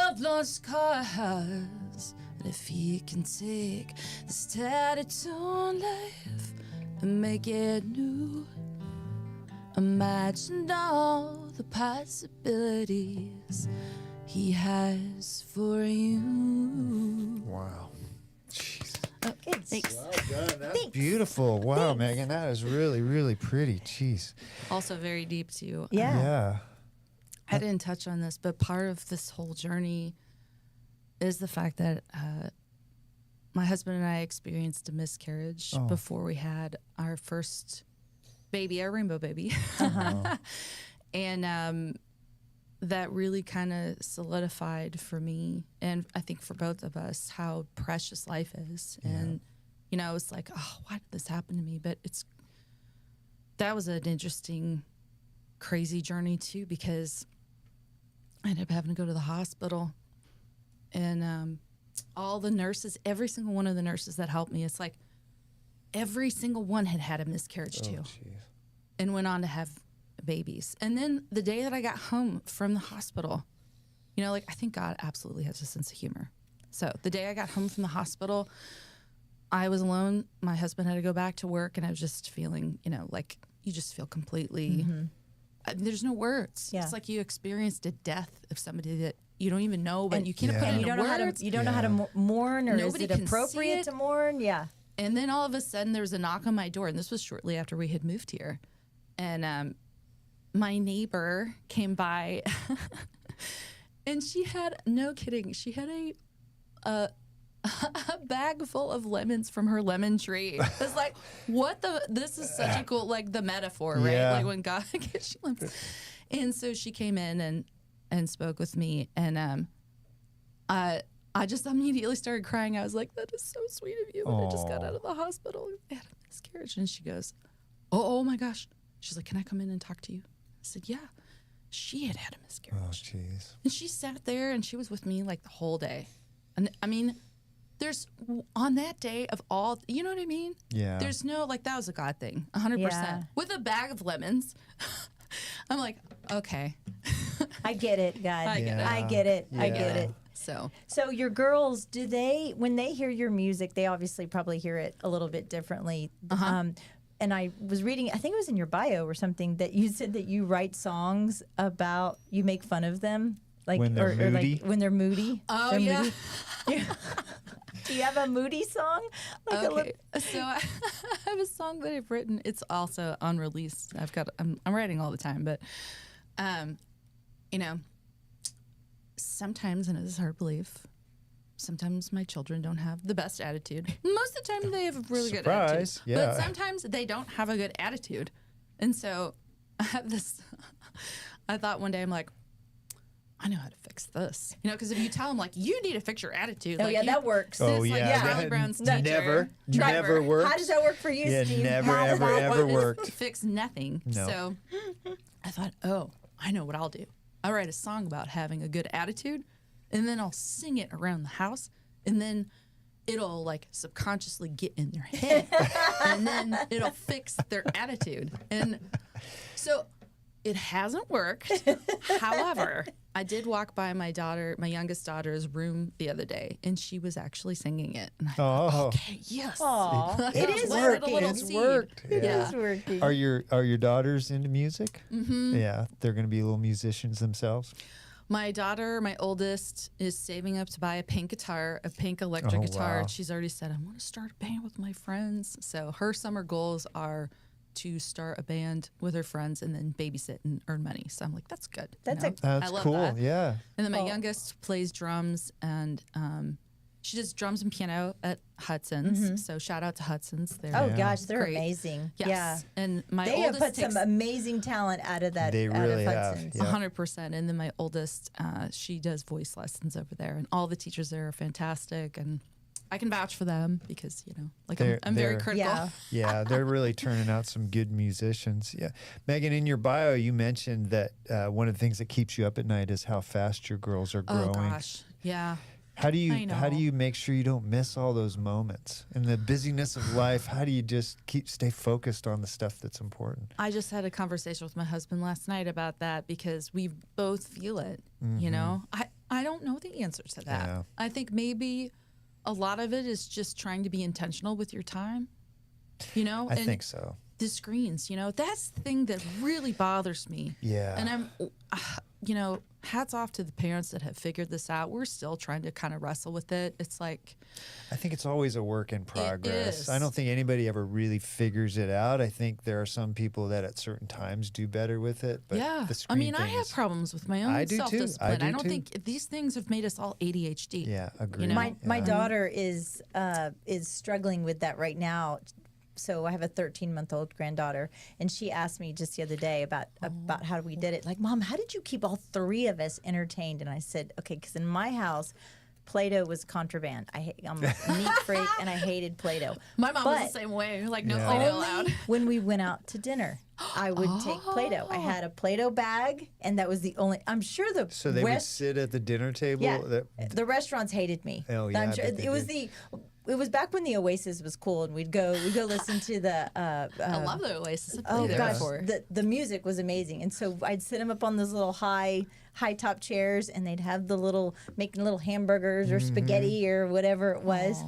of lost cause. And if he can take this tattered torn life and make it new, imagine all the possibilities he has for you. Wow. Jeez. Okay, thanks. Well done. That's beautiful. Wow, Megan, that is really, really pretty. Jeez. Also very deep too. Yeah. Yeah. I didn't touch on this, but part of this whole journey is the fact that my husband and I experienced a miscarriage before we had our first baby, our rainbow baby. And that really kind of solidified for me, and I think for both of us, how precious life is. Yeah. And, you know, it's like, oh, why did this happen to me? But that was an interesting, crazy journey too, because I ended up having to go to the hospital. And all the nurses, every single one of the nurses that helped me, it's like every single one had a miscarriage too, and went on to have babies. And then the day that I got home from the hospital, you know, like, I think God absolutely has a sense of humor. So the day I got home from the hospital, I was alone. My husband had to go back to work, and I was just feeling, you know, like you just feel completely, there's no words. Yeah. It's like you experienced a death of somebody that you don't even know, but you can't put it into words. You don't know how to mourn, or nobody is it appropriate to mourn? Yeah. And then all of a sudden there was a knock on my door, and this was shortly after we had moved here. And my neighbor came by and she had, no kidding, she had a bag full of lemons from her lemon tree. It's like, this is such a cool, like the metaphor, right? Yeah. Like when God gives you lemons. And so she came in and spoke with me, and I just immediately started crying. I was like, that is so sweet of you. And I just got out of the hospital. I had a miscarriage. And she goes, oh my gosh. She's like, can I come in and talk to you? I said, yeah. She had a miscarriage. Oh, jeez. And she sat there and she was with me like the whole day. And I mean, there's, on that day of all, you know what I mean? Yeah. There's no, like, that was a God thing, 100%. Yeah. With a bag of lemons. I'm like, okay. I get it, God. I get it. I get it. I get it. So your girls, when they hear your music, they obviously probably hear it a little bit differently. and I was reading, I think it was in your bio or something, that you said that you write songs about, you make fun of them. Like, When they're or moody? like when they're moody. Oh, They're yeah. moody. Yeah. Do you have a moody song? Like Okay, so I have a song that I've written. It's also unreleased. I'm writing all the time, but, you know, sometimes, and it's hard to believe, sometimes my children don't have the best attitude. Most of the time, they have a really good attitude. Surprise, yeah. But sometimes they don't have a good attitude, and so I have this. I thought one day, I'm like, I know how to fix this. You know, because if you tell them, like, you need to fix your attitude. Oh, like, yeah, you, that works. Oh, This, like, yeah. Charlie that Brown's teacher. never works. How does that work for you, Yeah, Steve? never, How does ever, that ever work? worked. Fix nothing. No. So I thought, oh, I know what I'll do. I'll write a song about having a good attitude, and then I'll sing it around the house, and then it'll like subconsciously get in their head, and then it'll fix their attitude. And so it hasn't worked. However, I did walk by my youngest daughter's room the other day, and she was actually singing it. And I thought, Oh, okay, yes. Aw, it is Planted a working. little it's seed. worked. It Yeah. is working. Are your daughters into music? Mm-hmm. Yeah, they're going to be little musicians themselves. My daughter, my oldest, is saving up to buy a pink guitar, a pink electric Oh, guitar. wow. She's already said, I want to start a band with my friends. So her summer goals are to start a band with her friends and then babysit and earn money. So I'm like, that's good. That's you know? That's I love cool. that. Yeah. And then my Oh. youngest plays drums, and she does drums and piano at Hudson's. So shout out to Hudson's. They're Oh Yeah. gosh, they're great. amazing. Yes. Yeah. And my They have oldest put takes some amazing talent out of that. They out really of have, Hudson's. yeah. 100%. And then my oldest, she does voice lessons over there, and all the teachers there are fantastic, and I can vouch for them because, you know, like I'm very They're- critical. Yeah. Yeah, they're really turning out some good musicians. Yeah, Meagan, in your bio, you mentioned that one of the things that keeps you up at night is how fast your girls are Oh growing. gosh, yeah. How do I you know. make sure you don't miss all those moments in the busyness of life? How do you just stay focused on the stuff that's important? I just had a conversation with my husband last night about that because we both feel it. You know, I don't know the answer to that. Yeah. I think maybe a lot of it is just trying to be intentional with your time. You know, I think so. The screens, you know, that's the thing that really bothers me. Yeah. And I'm, you know, hats off to the parents that have figured this out. We're still trying to kind of wrestle with it. It's like, I think it's always a work in progress. is. I don't think anybody ever really figures it out. I think there are some people that at certain times do better with it. But yeah. the I screen mean, I thing have is- problems with my I own do too. self-discipline. I do don't too. think these things have made us all ADHD. Yeah, agree. know? My daughter is struggling with that right now. So I have a 13-month-old granddaughter, and she asked me just the other day about how we did it. Like, Mom, how did you keep all three of us entertained? And I said, okay, because in my house, Play-Doh was contraband. I'm a neat freak, and I hated Play-Doh. My mom was But the same way. Like, no Yeah. Play-Doh only allowed. when we went out to dinner, I would take Play-Doh. I had a Play-Doh bag, and that was the only. I'm sure the So they would rest. sit at the dinner table. Yeah, That, the restaurants hated me. Oh, yeah, I'm I sure bet they it was did. it was back when the Oasis was cool, and we'd go listen to the. I love the Oasis. I've Oh played there gosh, before. the music was amazing, and so I'd sit them up on those little high top chairs, and they'd have the making little hamburgers or spaghetti or whatever it was.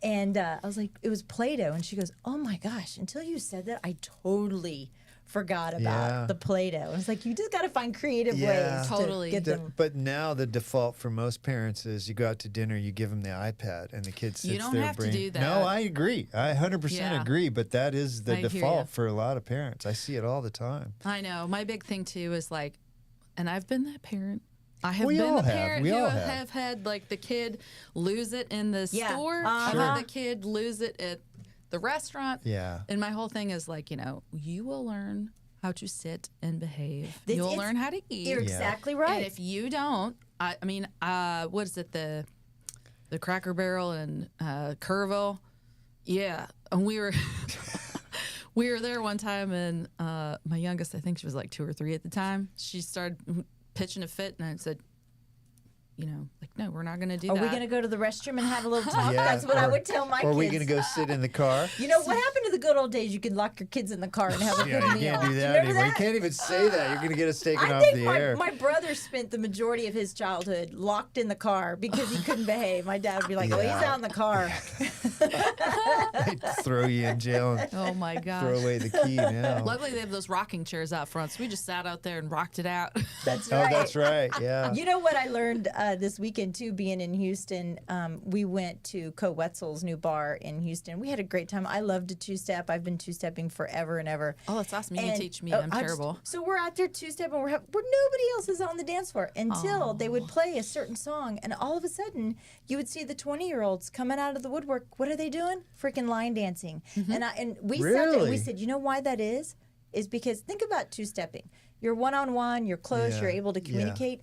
And I was like, it was Play-Doh, and she goes, "Oh my gosh!" Until you said that, I totally forgot about Yeah. the Play-Doh. I was like, you just got to find creative Yeah. ways Totally. to get them. But now the default for most parents is you go out to dinner, you give them the iPad, and the kid sits You don't there. have to do that. No, I agree. I 100% Yeah. agree. But that is the I hear default ya. for a lot of parents. I see it all the time. I know. My big thing too is like, and I've been that parent. I have We been all the have. parent We who all have. have. Had like the kid lose it in the Yeah. store. Uh-huh. I've Sure. had the kid lose it at the restaurant. Yeah. And my whole thing is like, you know, you will learn how to sit and behave. It's- You'll it's- learn how to eat. You're exactly right. And if you don't, I mean, what is it? The Cracker Barrel and Kerrville. Yeah, and we were we were there one time, and my youngest, I think she was like 2 or 3 at the time. She started pitching a fit, and I said, you know, like, no, we're not going to do Are that. we going to go to the restroom and have a little talk? Yeah, That's what I or- would tell my Or are kids. we going to go sit in the car? You know, what happened to the good old days you could lock your kids in the car and have a Yeah, good you meal. can't do you that remember anymore. You that? can't even say that. You're going to get us taken I off think the air. my brother spent the majority of his childhood locked in the car because he couldn't behave. My dad would be like, "Oh, he's Yeah. out in the car." They'd throw you in jail and Oh my gosh. throw away the key now. Luckily, they have those rocking chairs out front, so we just sat out there and rocked it out. That's Oh, right. that's right. Yeah. You know what I learned this weekend too, being in Houston. We went to Co Wetzel's new bar in Houston. We had a great time. I love to two-step. I've been two-stepping forever and ever. Oh, that's awesome. You can And- teach me. oh, I'm I just- terrible. So we're out there two-stepping. Where nobody else is on the dance floor until they would play a certain song, and all of a sudden you would see the 20-year-olds coming out of the woodwork. What are they doing? Freaking line dancing. And we sat there and we Really? said, you know why that is? Is because think about two-stepping. You're one-on-one. You're close. Yeah, You're able to yeah. communicate.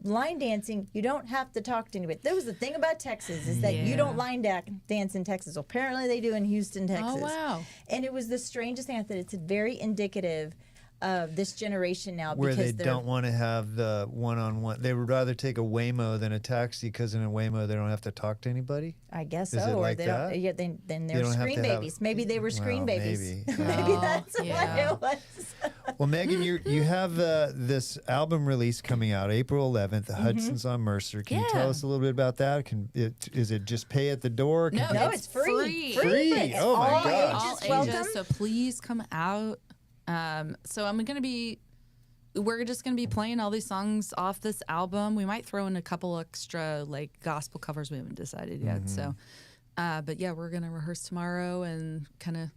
Line dancing, you don't have to talk to anybody. There was the thing about Texas is that you Yeah. don't line dance in Texas. Apparently they do in Houston, Texas. Oh, wow. And it was the strangest thing. I thought it's very indicative of this generation now Where because they they're don't want to have the one-on-one. They would rather take a Waymo than a taxi because in a Waymo they don't have to talk to anybody. I guess Is so. it Or like they that? don't. Yeah, then They they're don't have screen to have- babies. Maybe they were screen Well, babies. maybe. Maybe Oh, that's yeah. what it was. Well, Megan, you have this album release coming out April 11th. The Hudson's on Mercer. Can you tell Yeah. us a little bit about that? Is it just pay at the door? No, No, it's it's free. free. Free. Oh, my all gosh. All ages welcome. ages, so please come out. So we're just gonna be playing all these songs off this album. We might throw in a couple extra like gospel covers. We haven't decided yet. So, but yeah, we're gonna rehearse tomorrow and kind of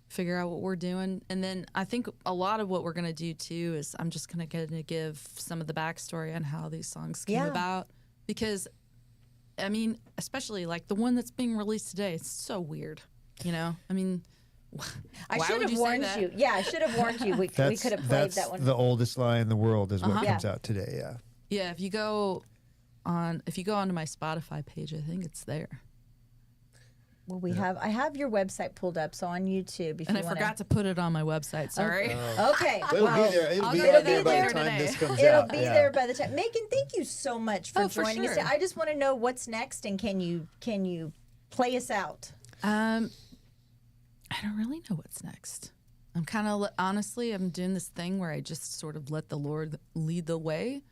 figure out what we're doing. And then I think a lot of what we're gonna do too is I'm just gonna give some of the backstory on how these songs came Yeah. about, because I mean, especially like the one that's being released today, it's so weird. You know, I mean. I Why should would have you say warned that? you. Yeah, I should have warned you. We could have played That's that one. the oldest lie in the world is what comes Yeah. out today. Yeah. Yeah, if you go onto my Spotify page, I think it's there. Well, I have your website pulled up, so on YouTube. If And you I wanna, forgot to put it on my website. Sorry. Okay, It'll well, be there. It'll I'll be go on to there that by the later time today. this comes It'll out. be Yeah. there by the time. Megan, thank you so much for Oh, for joining us. sure. I just want to know what's next, and can you play us out? I don't really know what's next. I'm kind of honestly, I'm doing this thing where I just sort of let the Lord lead the way,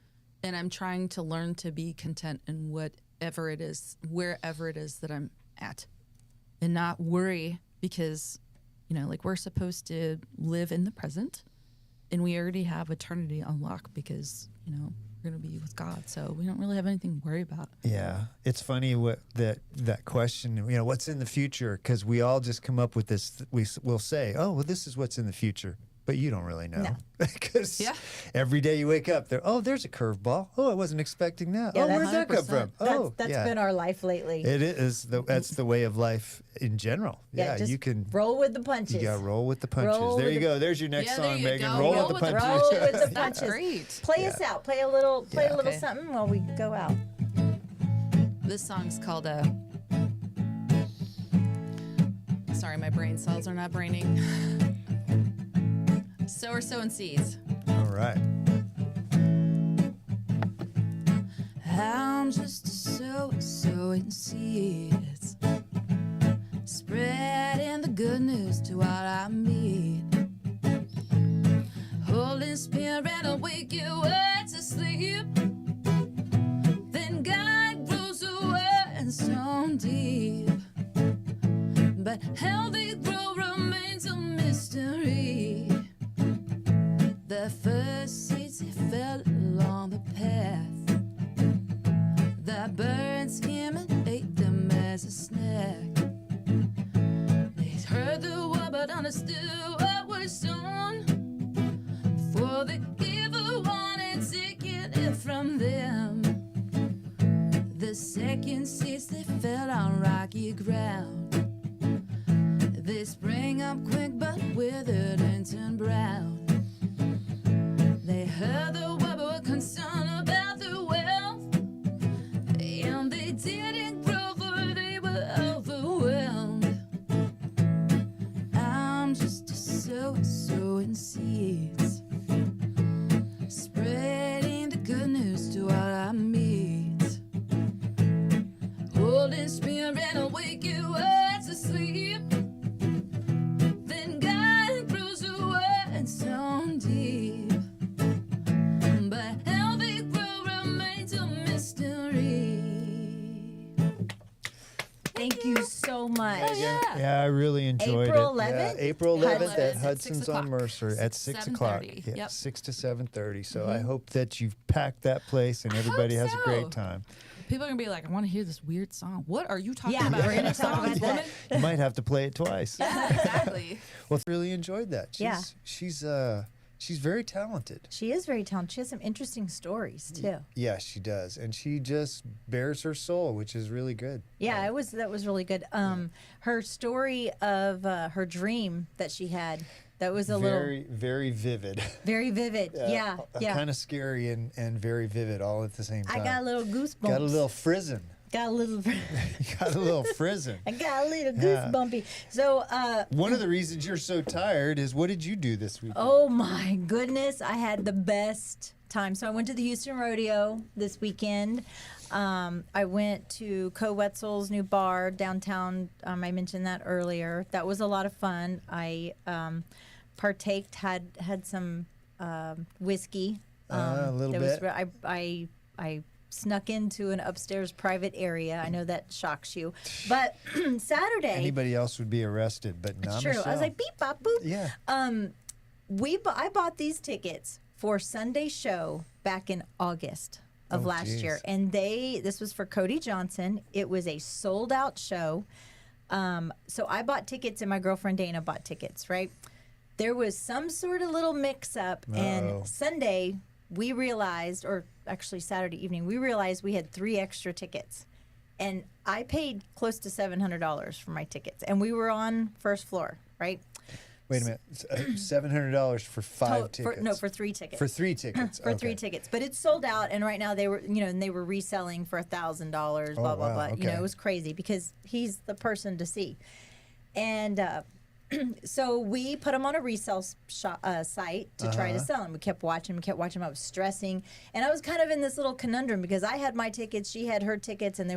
and I'm trying to learn to be content in whatever it is, wherever it is that I'm at, and not worry, because like we're supposed to live in the present, and we already have eternity on lock because we're going to be with God, so we don't really have anything to worry about. Yeah, it's funny what that question. What's in the future? Because we all just come up with this. We'll say, "Oh, well, this is what's in the future," but you don't really know because Yeah. every day you wake up, there's a curveball. Oh, I wasn't expecting that. Yeah, Oh, where'd that's that come from? 100%. That's yeah. been our life lately. It is. That's the way of life in general. Yeah, just you can. roll with the punches. You got to roll with the punches. Roll there with you the- go. There's your next Yeah, there song, you Megan. go. Roll, Roll with the with the punches. Roll with the That's punches. great. Play us out. Play a little Okay. something while we go out. This song's called sorry, my brain cells are not braining. So are sowing seeds. All right. I'm just sowing seeds, spreading the good news to all I meet. Holy Spirit, I'll wake you up to sleep. Then God grows the word so deep. But how they grow remains a mystery. The first seeds they fell along the path. The birds came and ate them as a snack. They heard the word but understood what was sown. For the giver wanted taken it from them. The second seeds they fell on rocky ground. They sprang up quick but withered and turned brown. They heard the word but were concerned about the wealth. And they didn't grow for they were overwhelmed. I'm just sowing seeds, spreading the good news to all I meet. Holy Spirit, I'll wake you up to sleep. much. Yeah, I really enjoyed April it. 11th? Yeah, April 11th at at Hudson's 6 on o'clock. Mercer at 6 o'clock. 7:30. Yeah, Yep. 6 to 7:30. So I hope that you've packed that place and everybody has a so. great time. People are gonna be like, I want to hear this weird song. What are you talking Yeah, about? we're gonna Weird talk about songs, that. woman? You might have to play it twice. Yeah, exactly. Well, I really enjoyed that. She's very talented. She is very talented. She has some interesting stories too. Yeah, she does, and she just bears her soul, which is really good. Yeah, that was really good. Her story of her dream that she had, that was a Very, very vivid. very vivid. Yeah. Kind of scary and very vivid all at the same time. I got a little goosebumps. Got a little frizzing. Got a little. Got a little frizzing. I got a little Yeah. goosebumpy. So, One of the reasons you're so tired is what did you do this week? oh my goodness, I had the best time. So I went to the Houston Rodeo this weekend. I went to Co Wetzel's new bar downtown. I mentioned that earlier. That was a lot of fun. I partaked, had some whiskey. A little there bit. I snuck into an upstairs private area. I know that shocks you, but Saturday. Anybody else would be arrested, but not It's true. I Michelle. was like beep bop boop. Yeah. I bought these tickets for Sunday show back in August of Oh, last geez. year, and this was for Cody Johnson. It was a sold out show. So I bought tickets, and my girlfriend Dana bought tickets. Right? There was some sort of little mix up, Uh-oh. and Sunday we realized, or actually Saturday evening, we realized we had 3 extra tickets. And I paid close to $700 for my tickets. And we were on first floor, right? Wait a minute. $700 for 5 tickets. For 3 tickets. For 3 tickets. For 3 tickets. But it's sold out, and right now they were, and they were reselling for $1,000, blah, blah, wow, blah. okay. It was crazy because he's the person to see. And so we put them on a resale site to try to sell them. We kept watching. I was stressing. And I was kind of in this little conundrum because I had my tickets, she had her tickets, and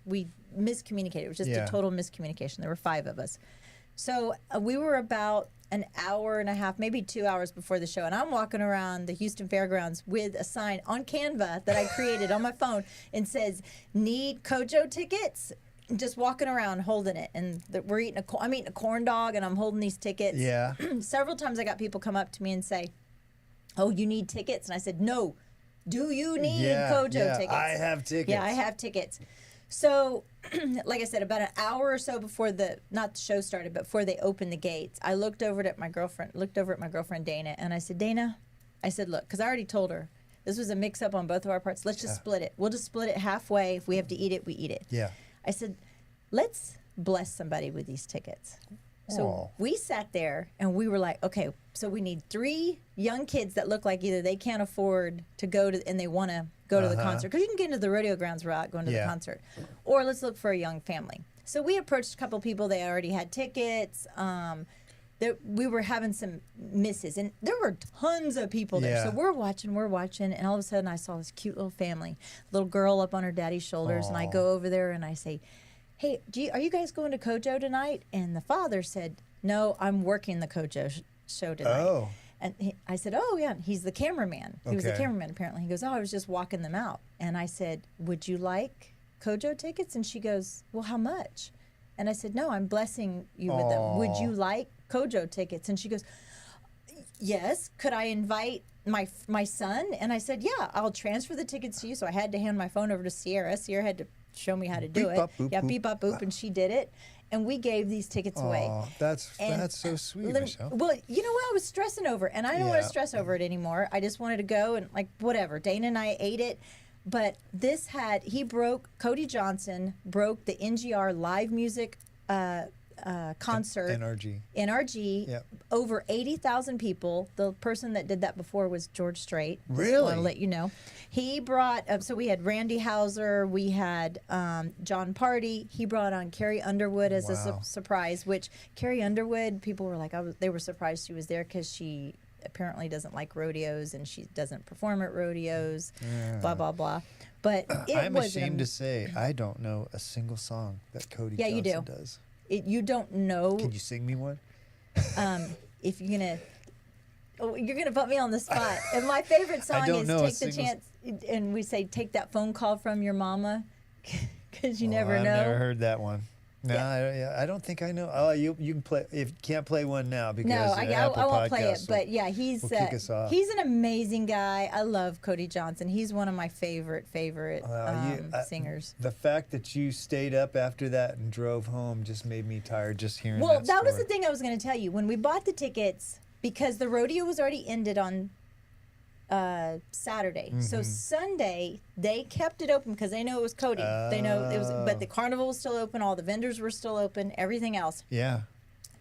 we miscommunicated. It was just a total miscommunication. There were 5 of us. So we were about an hour and a half, maybe 2 hours before the show. And I'm walking around the Houston Fairgrounds with a sign on Canva that I created on my phone and says, need Kojo tickets? Just walking around holding it, and I'm eating a corn dog, and I'm holding these tickets. Yeah. Several times I got people come up to me and say, "Oh, you need tickets?" And I said, "No. Do you need Kojo tickets?" I have tickets. Yeah, I have tickets. So, like I said, about an hour or so before not the show started, but before they opened the gates, I looked over at my girlfriend Dana, and I said, "Dana," I said, "Look, because I already told her this was a mix-up on both of our parts. Let's just split it. We'll just split it halfway. If we have to eat it, we eat it." Yeah. I said, let's bless somebody with these tickets. So Aw. we sat there and we were like, okay, so we need 3 young kids that look like either they can't afford to go to, and they want to go to the concert. Because you can get into the rodeo grounds without going to the concert. Or let's look for a young family. So we approached a couple people. They already had tickets. We were having some misses. And there were tons of people there. Yeah. So we're watching. And all of a sudden I saw this cute little family. Little girl up on her daddy's shoulders. And I go over there and I say, "Hey, are you guys going to Kojo tonight?" And the father said, "No, I'm working the Kojo show tonight." Oh. And I said, "Oh, yeah." He's the cameraman. He was the Okay. cameraman, apparently. He goes, "Oh, I was just walking them out." And I said, "Would you like Kojo tickets?" And she goes, "Well, how much?" And I said, "No, I'm blessing you with them. Would you like Kojo tickets?" And she goes, "Yes. Could I invite my son?" And I said, "Yeah, I'll transfer the tickets to you." So I had to hand my phone over to Sierra. Sierra had to show me how to do Beep, it. bop, boop, Yeah, boop. beep, bop, boop. And she did it. And we gave these tickets away. Oh, that's And, so sweet, Lem- Michelle. Well, you know what? I was stressing over, and I don't want Yeah. to stress over it anymore. I just wanted to go and whatever. Dana and I ate it, but Cody Johnson broke the NGR live music concert. NRG. Yep. Over 80,000 people. The person that did that before was George Strait. Really? Want to let you know. He brought, so we had Randy Hauser, we had John Party. He brought on Carrie Underwood as a Wow. surprise, which Carrie Underwood, people were like, they were surprised she was there because she apparently doesn't like rodeos and she doesn't perform at rodeos, blah, blah, blah. But I'm ashamed to say I don't know a single song that Cody Yeah, Johnson you do. does. You don't know Can you sing me one? if you're gonna put me on the spot. And my favorite song don't is know a "Take the single Chance," and we say, "Take that phone call from your mama," because you never I've know. never heard that one. No, I don't think I know. Oh, you can play. If you can't play one now because No, I Apple won't play it. Podcasts But yeah, he's will kick us off. he's an amazing guy. I love Cody Johnson. He's one of my favorite singers. The fact that you stayed up after that and drove home just made me tired just hearing Well, that that was the story. thing I was going to tell you. When we bought the tickets, because the rodeo was already ended on Saturday. So Sunday they kept it open because they know it was Cody. They know it was, but the carnival was still open. All the vendors were still open. Everything else. Yeah.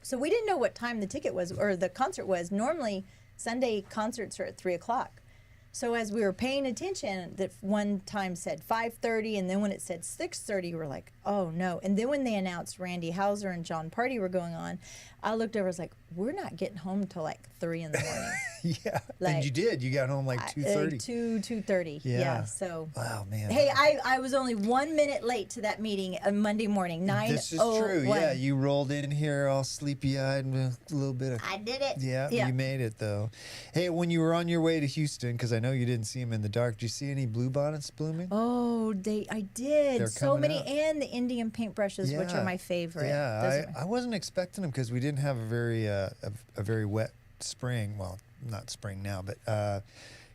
So we didn't know what time the ticket was or the concert was. Normally Sunday concerts are at 3:00. So as we were paying attention, that one time said 5:30, and then when it said 6:30, we're like, oh no. And then when they announced Randy Houser and John Party were going on, I looked over, I was like, we're not getting home till like 3 in the morning. Yeah. Like, and you did. You got home like 2:30. 2:30. Yeah. So. Wow, man. Hey, I was only 1 minute late to that meeting on Monday morning. 9:01. This is true. Yeah, you rolled in here all sleepy-eyed with a little bit of. I did it. Yeah, you made it though. Hey, when you were on your way to Houston, because I know you didn't see them in the dark, did you see any bluebonnets blooming? Oh, I did. They're So coming many, out. and the Indian paintbrushes, which are my favorite. Yeah, I wasn't expecting them because we didn't have a very wet spring. Well, not spring now, but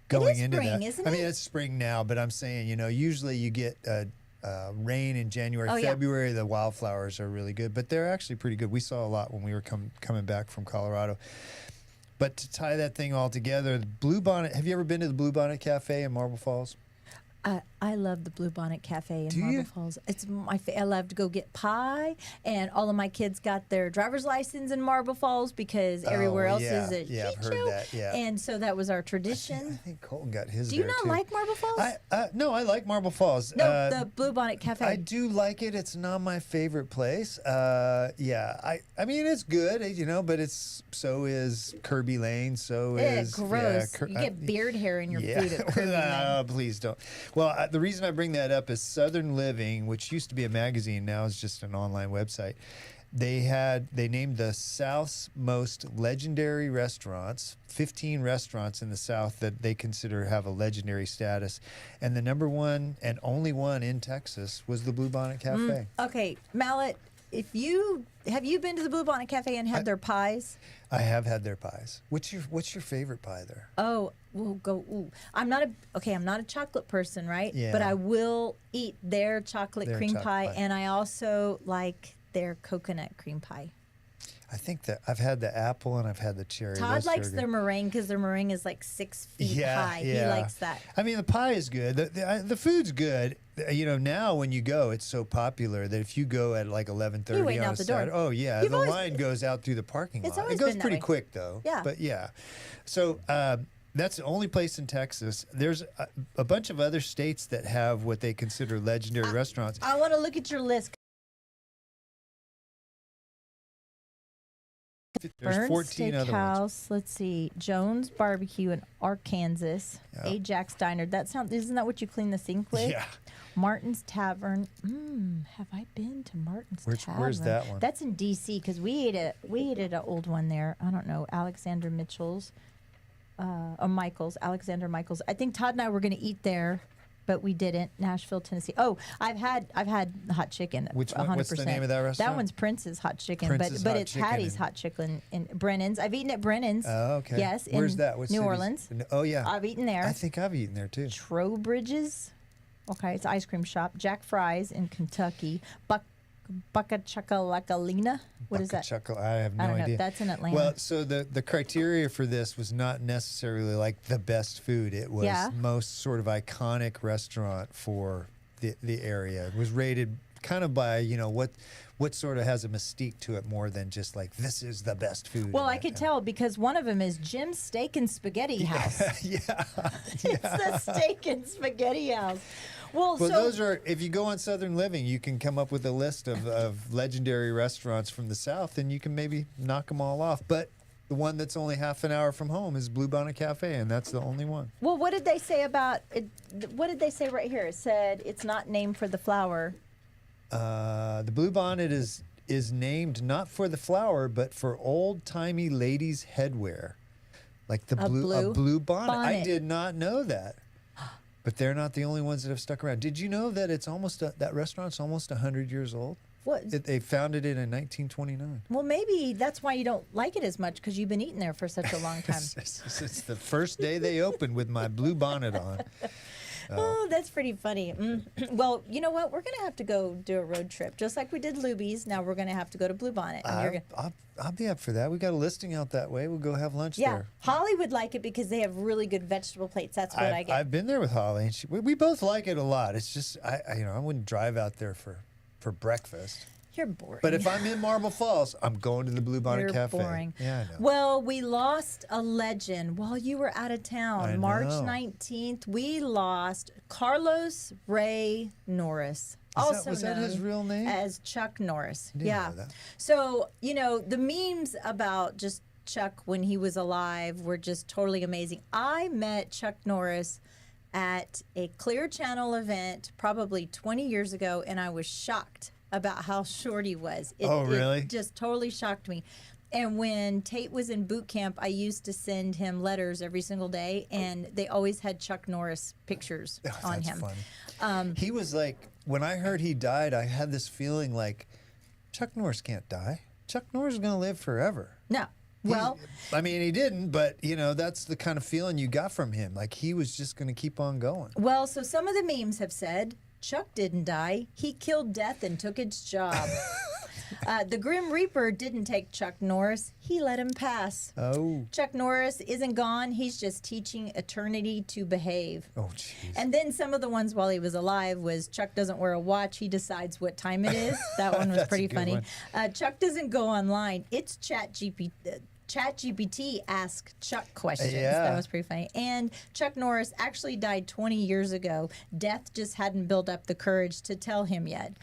going into spring, that. isn't I mean, it? it's spring now, but I'm saying, usually you get rain in January, Oh, yeah. February. The wildflowers are really good, but they're actually pretty good. We saw a lot when we were coming back from Colorado. But to tie that thing all together, the Bluebonnet. Have you ever been to the Bluebonnet Cafe in Marble Falls? I love the Bluebonnet Cafe in Do Marble you? Falls. It's I love to go get pie, and all of my kids got their driver's license in Marble Falls because everywhere else is a I've heard show. that. Yeah, And so that was our I tradition. think Colton got his. Do you there, not too. like Marble Falls? No, I like Marble Falls. No, the Bluebonnet Cafe. I do like it. It's not my favorite place. Yeah, I mean it's good, but so is Kirby Lane. So is gross. Yeah, You get beard hair in your food at Kirby No, Lane. please don't. Well, the reason I bring that up is Southern Living, which used to be a magazine, now is just an online website. They named the South's most legendary restaurants, 15 restaurants in the South that they consider have a legendary status, and the number one and only one in Texas was the Bluebonnet Cafe. Okay, Mallett, have you been to the Bluebonnet Cafe and had their pies? I have had their pies. What's your favorite pie there? Oh, we'll go. Ooh. I'm not a chocolate person, right? Yeah. But I will eat their chocolate Their cream chocolate pie, pie. and I also like their coconut cream pie. I think that I've had the apple and I've had the cherry. Todd Those two likes are their good. meringue because their meringue is like 6 feet high. Yeah. He likes that. I mean, the pie is good. The food's good. Now when you go, it's so popular that if you go at like 11:30 You're waiting on out a the door. Saturday, oh yeah, You've the always- line goes out through the parking It's lot. always It goes been that pretty way. quick though. Yeah. But yeah, so that's the only place in Texas. There's a bunch of other states that have what they consider legendary restaurants. I want to look at your list. There's Burns 14 other ones. Steakhouse. Let's see. Jones Barbecue in Arkansas. Yeah. Ajax Diner. Isn't that what you clean the sink with? Yeah. Martin's Tavern. Have I been to Martin's Tavern? Where's that one? That's in D.C. because we ate at an old one there. I don't know, Alexander Mitchell's, Alexander Michael's. I think Todd and I were going to eat there, but we didn't. Nashville, Tennessee. Oh, I've had hot chicken. Which one? 100%. What's the name of that restaurant? That one's Prince's Hot Chicken, Prince's but Hot it's Chicken Hattie's in- Hot Chicken in Brennan's. I've eaten at Brennan's. Oh, okay. Yes. Where's in that? What New cities? Orleans. Oh yeah. I've eaten there. I think I've eaten there too. Trowbridge's. Okay, it's an ice cream shop. Jack Fry's in Kentucky. Buckachackalackalina. What is that? Chuckle. I have no I don't know. idea. That's in Atlanta. Well, so the criteria for this was not necessarily like the best food. It was most sort of iconic restaurant for the area. It was rated kind of by what sort of has a mystique to it more than just like this is the best food. Well, in I that could town. tell because one of them is Jim's Steak and Spaghetti House. Yeah. It's the Steak and Spaghetti House. Well, Well, so those are, if you go on Southern Living, you can come up with a list of legendary restaurants from the South, and you can maybe knock them all off. But the one that's only half an hour from home is Bluebonnet Cafe, and that's the only one. well, what did they say about it? What did they say right here? It said it's not named for the flower. The Bluebonnet is named not for the flower, but for old-timey ladies' headwear. Like a blue bonnet. I bonnet. did not know that. But they're not the only ones that have stuck around. Did you know that it's that restaurant's almost 100 years old? What? They founded it in 1929. Well, maybe that's why you don't like it as much, because you've been eating there for such a long time. It's the first day they opened with my blue bonnet on. Oh, that's pretty funny. Well, you know what? We're going to have to go do a road trip. Just like we did Luby's, now we're going to have to go to Blue Bonnet. And you're I'll be up for that. We got a listing out that way. We'll go have lunch there. Holly would like it because they have really good vegetable plates. That's what I get. I've been there with Holly, and we both like it a lot. It's just, I wouldn't drive out there for breakfast. You're boring. But if I'm in Marble Falls, I'm going to the Blue Bonnet You're Cafe. boring. Yeah, I know. Well, we lost a legend while you were out of town. I March know. 19th, we lost Carlos Ray Norris. Was that his real name? As Chuck Norris. Didn't know that. So, the memes about just Chuck when he was alive were just totally amazing. I met Chuck Norris at a Clear Channel event probably 20 years ago, and I was shocked about how short he was. Really? It just totally shocked me. And when Tate was in boot camp, I used to send him letters every single day, and they always had Chuck Norris pictures on him. Funny. He was like, when I heard he died, I had this feeling like, Chuck Norris can't die. Chuck Norris is going to live forever. No. Well, he didn't, but, that's the kind of feeling you got from him. Like, he was just going to keep on going. Well, so some of the memes have said, Chuck didn't die. He killed death and took its job. The Grim Reaper didn't take Chuck Norris. He let him pass. Oh. Chuck Norris isn't gone. He's just teaching eternity to behave. Oh, jeez. And then some of the ones while he was alive was Chuck doesn't wear a watch. He decides what time it is. That one was pretty funny. Chuck doesn't go online. It's ChatGPT ask Chuck questions. Yeah. That was pretty funny. And Chuck Norris actually died 20 years ago. Death just hadn't built up the courage to tell him yet.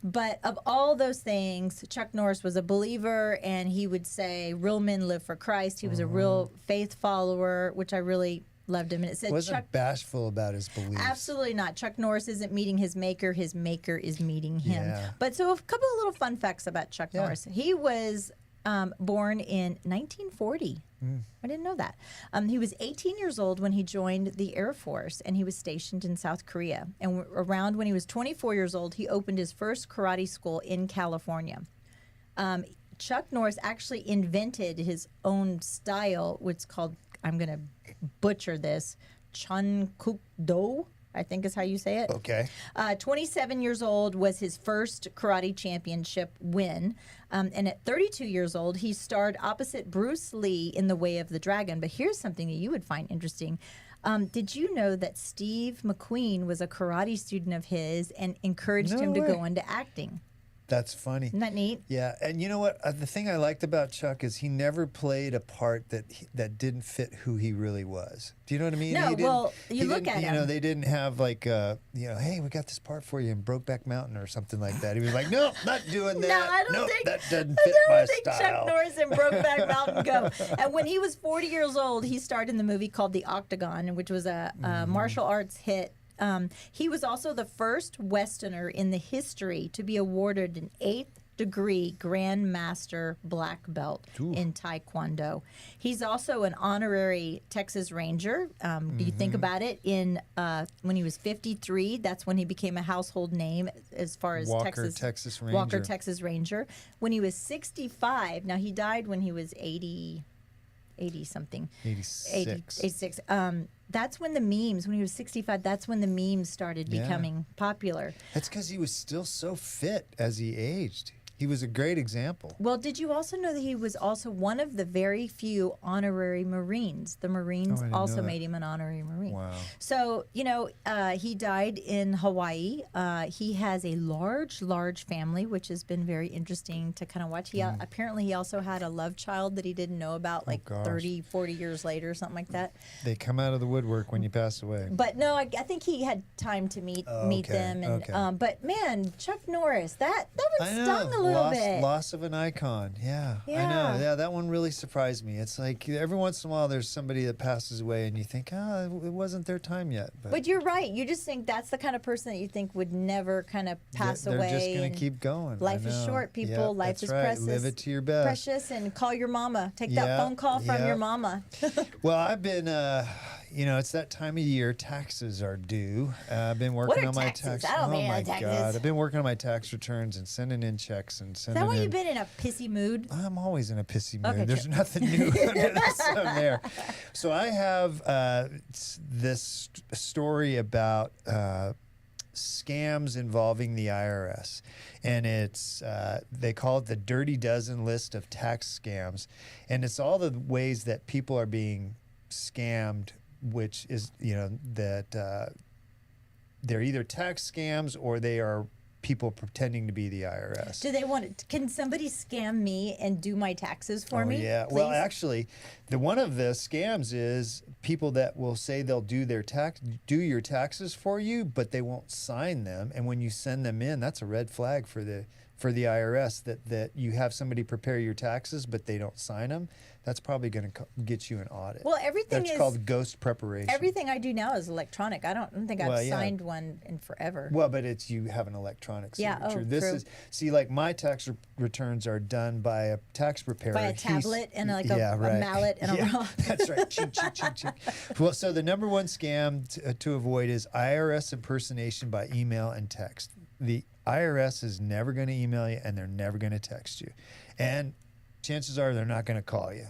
But of all those things, Chuck Norris was a believer, and he would say, real men live for Christ. He was a real faith follower, which I really loved him. And it said Wasn't Chuck bashful about his beliefs. Absolutely not. Chuck Norris isn't meeting his maker is meeting him. Yeah. But so a couple of little fun facts about Chuck Norris. He was born in 1940. I didn't know that. He was 18 years old when he joined the Air Force, and he was stationed in South Korea. And around when he was 24 years old, he opened his first karate school in California. Chuck Norris actually invented his own style, which is called, I'm going to butcher this, Chankuk-do, I think is how you say it. Okay. 27 years old was his first karate championship win. And at 32 years old, he starred opposite Bruce Lee in The Way of the Dragon. But here's something that you would find interesting. Did you know that Steve McQueen was a karate student of his and encouraged him to go into acting? That's funny. Isn't that neat? Yeah, and you know what? The thing I liked about Chuck is he never played a part that didn't fit who he really was. Do you know what I mean? No, well, you look at him. They didn't have like, hey, we got this part for you in Brokeback Mountain or something like that. He was like, no, not doing that. No, I don't nope, think that doesn't fit my style. Chuck Norris and Brokeback Mountain go. And when he was 40 years old, he starred in the movie called The Octagon, which was a martial arts hit. He was also the first Westerner in the history to be awarded an 8th degree Grand Master black belt in Taekwondo. He's also an honorary Texas Ranger. You think about it, when he was 53, that's when he became a household name as far as Texas Ranger. Walker, Texas Ranger. When he was 65, now he died when he was 80 something. 86. That's when the memes, when he was 65, that's when the memes started becoming popular. That's because he was still so fit as he aged. He was a great example. Well, did you also know that he was also one of the very few honorary Marines? The Marines also made him an honorary Marine. Wow. So, he died in Hawaii. He has a large family, which has been very interesting to kind of watch. Apparently, he also had a love child that he didn't know about 30, 40 years later or something like that. They come out of the woodwork when you pass away. But no, I think he had time to meet them. And but man, Chuck Norris, that one stung a little bit. Loss of an icon. Yeah, I know. Yeah, that one really surprised me. It's like every once in a while there's somebody that passes away and you think, it wasn't their time yet. But you're right. You just think that's the kind of person that you think would never kind of pass away. They're just going to keep going. Life is short, people. Life is precious. Live it to your best. Precious, and call your mama. Take that phone call from your mama. Well, I've been, it's that time of year. Taxes are due. I've been working are on my taxes? tax. I don't Oh pay my taxes. God! I've been working on my tax returns and sending in checks and Is sending that why in. you've been in a pissy mood? I'm always in a pissy mood. Okay, There's true. nothing new under the sun there. So I have this story about scams involving the IRS, and it's they call it the Dirty Dozen list of tax scams, and it's all the ways that people are being scammed, which is that they're either tax scams or they are people pretending to be the IRS. Do they want it? Can somebody scam me and do my taxes for me? Yeah. Please? Well, actually, one of the scams is people that will say they'll do your taxes for you, but they won't sign them. And when you send them in, that's a red flag for the IRS that you have somebody prepare your taxes, but they don't sign them. That's probably going to get you an audit. Well, everything That's is called ghost preparation. Everything I do now is electronic. I don't think I've signed one in forever. Well, but you have an electronic signature. True. Like my tax returns are done by a tax preparer. By a tablet and a mallet and a rock. That's right. Chink, chink, chink, chink. Well, so the number one scam to avoid is IRS impersonation by email and text. The IRS is never going to email you and they're never going to text you. And chances are they're not going to call you.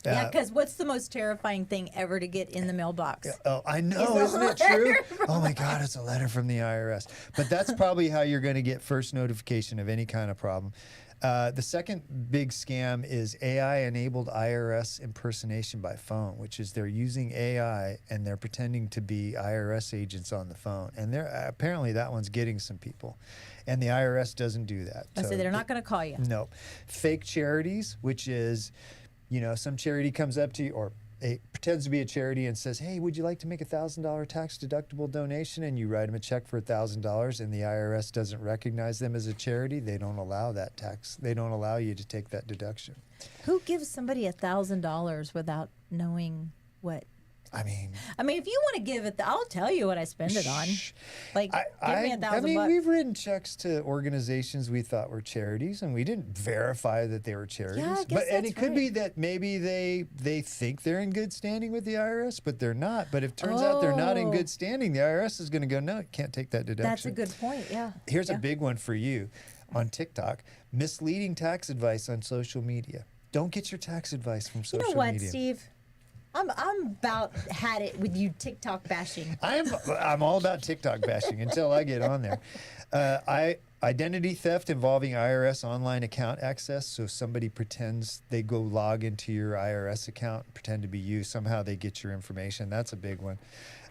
Yeah, because what's the most terrifying thing ever to get in the mailbox? Oh, I know, isn't it true? Oh my God, it's a letter from the IRS. But that's probably how you're going to get first notification of any kind of problem. The second big scam is AI-enabled IRS impersonation by phone, which is they're using AI and they're pretending to be IRS agents on the phone. And apparently that one's getting some people. And the IRS doesn't do that. So they're not going to call you. No. Fake charities, which is, some charity comes up to you or pretends to be a charity and says, hey, would you like to make a $1,000 tax deductible donation? And you write them a check for $1,000 and the IRS doesn't recognize them as a charity. They don't allow that tax. They don't allow you to take that deduction. Who gives somebody $1,000 without knowing what? I mean, if you want to give it, I'll tell you what I spend it on. Like, give me $1,000. We've written checks to organizations we thought were charities, and we didn't verify that they were charities. Yeah, I guess and that's it could be right. that maybe they think they're in good standing with the IRS, but they're not. But if it turns out they're not in good standing, the IRS is going to go, no, you can't take that deduction. That's a good point. Yeah. Here's a big one for you on TikTok: misleading tax advice on social media. Don't get your tax advice from social media. You know what, Steve? I'm about had it with you TikTok bashing. I'm all about TikTok bashing until I get on there. Identity theft involving IRS online account access. So somebody pretends they go log into your IRS account, pretend to be you. Somehow they get your information. That's a big one.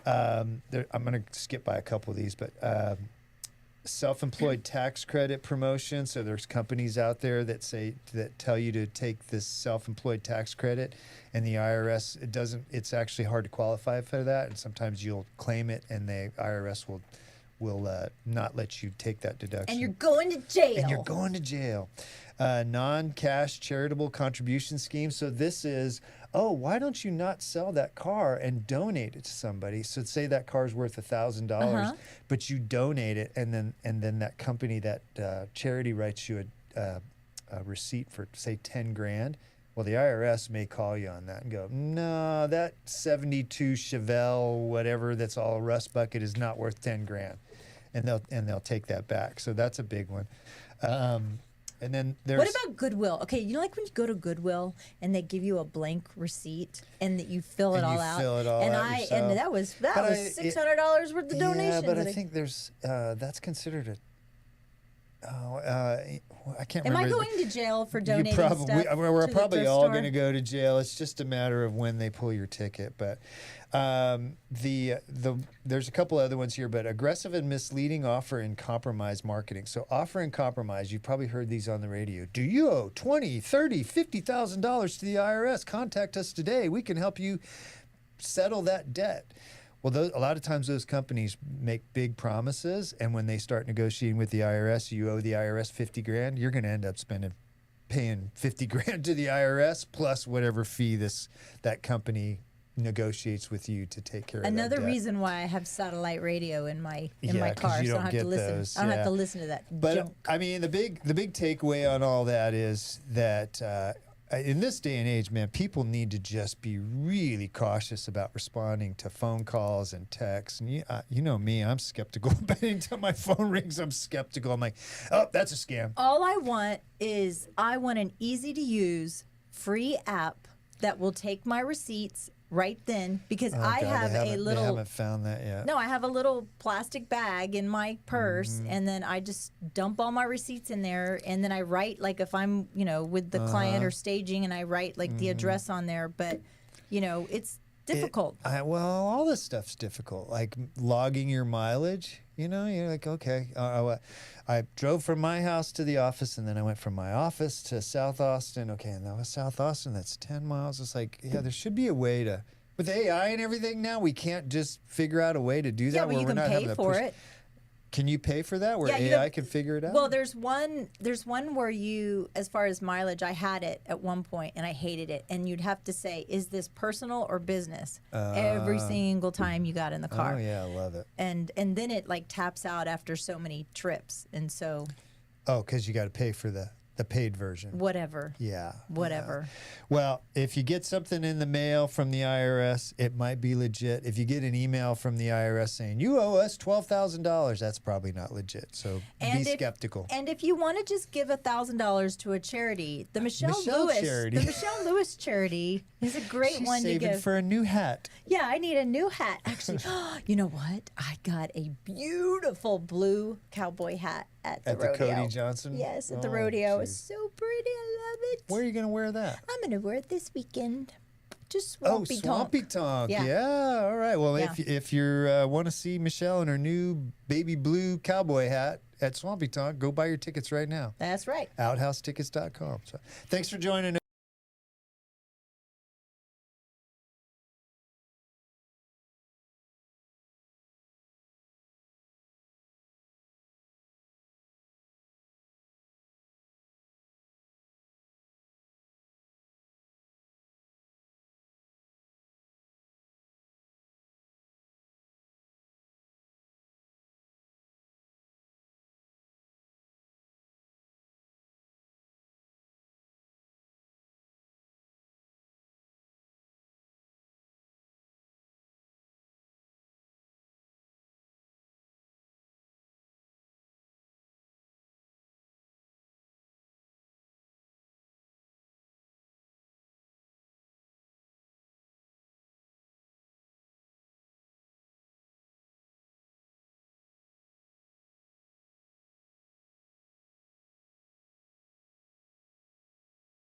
I'm going to skip by a couple of these, but self-employed tax credit promotion. So there's companies out there that tell you to take this self-employed tax credit, and the IRS it's actually hard to qualify for that, and sometimes you'll claim it and the IRS will not let you take that deduction. And you're going to jail. Non-cash charitable contribution scheme. So this is, why don't you not sell that car and donate it to somebody? So say that car's worth $1,000, but you donate it, and then that company, that charity writes you a receipt for say $10,000. Well, the IRS may call you on that and go, no, that 72 Chevelle, whatever, that's all rust bucket is not worth $10,000, and they'll take that back. So that's a big one. And then there's what about Goodwill? Okay, you know, like when you go to Goodwill and they give you a blank receipt and that you fill it all out. And that was $600 worth of donations. Yeah, but I think there's that's considered a. I can't remember. Am I going to jail for donating stuff? We're to probably the all store? going to go to jail. It's just a matter of when they pull your ticket. But there's a couple other ones here. But aggressive and misleading offer and compromise marketing. So offer and compromise. You've probably heard these on the radio. Do you owe $20,000, $30,000, $50,000 to the IRS? Contact us today. We can help you settle that debt. Well, a lot of times those companies make big promises, and when they start negotiating with the IRS, you owe the IRS $50,000. You're going to end up paying $50,000 to the IRS plus whatever fee that company negotiates with you to take care of that Another debt. reason why I have satellite radio in my 'cause car, you so I don't don't have get to listen. those, I don't have yeah. to listen to that But junk. I mean, the big takeaway on all that is that in this day and age, man, people need to just be really cautious about responding to phone calls and texts. And you know me, I'm skeptical. But anytime my phone rings, I'm skeptical. I'm like, oh, that's a scam. All I want is an easy to use free app that will take my receipts right then, because I have a little. They haven't found that yet. No, I have a little plastic bag in my purse, and then I just dump all my receipts in there, and then I write, like, if I'm, with the client or staging, and I write like the address on there. But, it's difficult. Well, all this stuff's difficult. Like logging your mileage. You're like, okay, I drove from my house to the office, and then I went from my office to South Austin. Okay, and that was South Austin. That's 10 miles. It's like, yeah, there should be a way to, with AI and everything now, we can't just figure out a way to do that. Yeah, well, you can pay for it. Can you pay for that, where AI can figure it out? Well, there's one where you, as far as mileage, I had it at one point and I hated it, and you'd have to say, is this personal or business, every single time you got in the car. Oh yeah, I love it. And then it like taps out after so many trips, and so. Oh, because you got to pay for the paid version. Whatever. Yeah. Whatever. Yeah. Well, if you get something in the mail from the IRS, it might be legit. If you get an email from the IRS saying you owe us $12,000, that's probably not legit. So be skeptical. And if you want to just give $1,000 to a charity, the Michelle Lewis charity is a great one to give. She's saving for a new hat. Yeah, I need a new hat. Actually, you know what? I got a beautiful blue cowboy hat at the rodeo. The Cody Johnson? Yes, at the rodeo. It's so pretty. I love it. Where are you going to wear that? I'm going to wear it this weekend. Just Swampy Tonk. Swampy Tonk. Yeah. All right. Well, if you want to see Michelle in her new baby blue cowboy hat at Swampy Tonk, go buy your tickets right now. That's right. OuthouseTickets.com. So, thanks for joining us.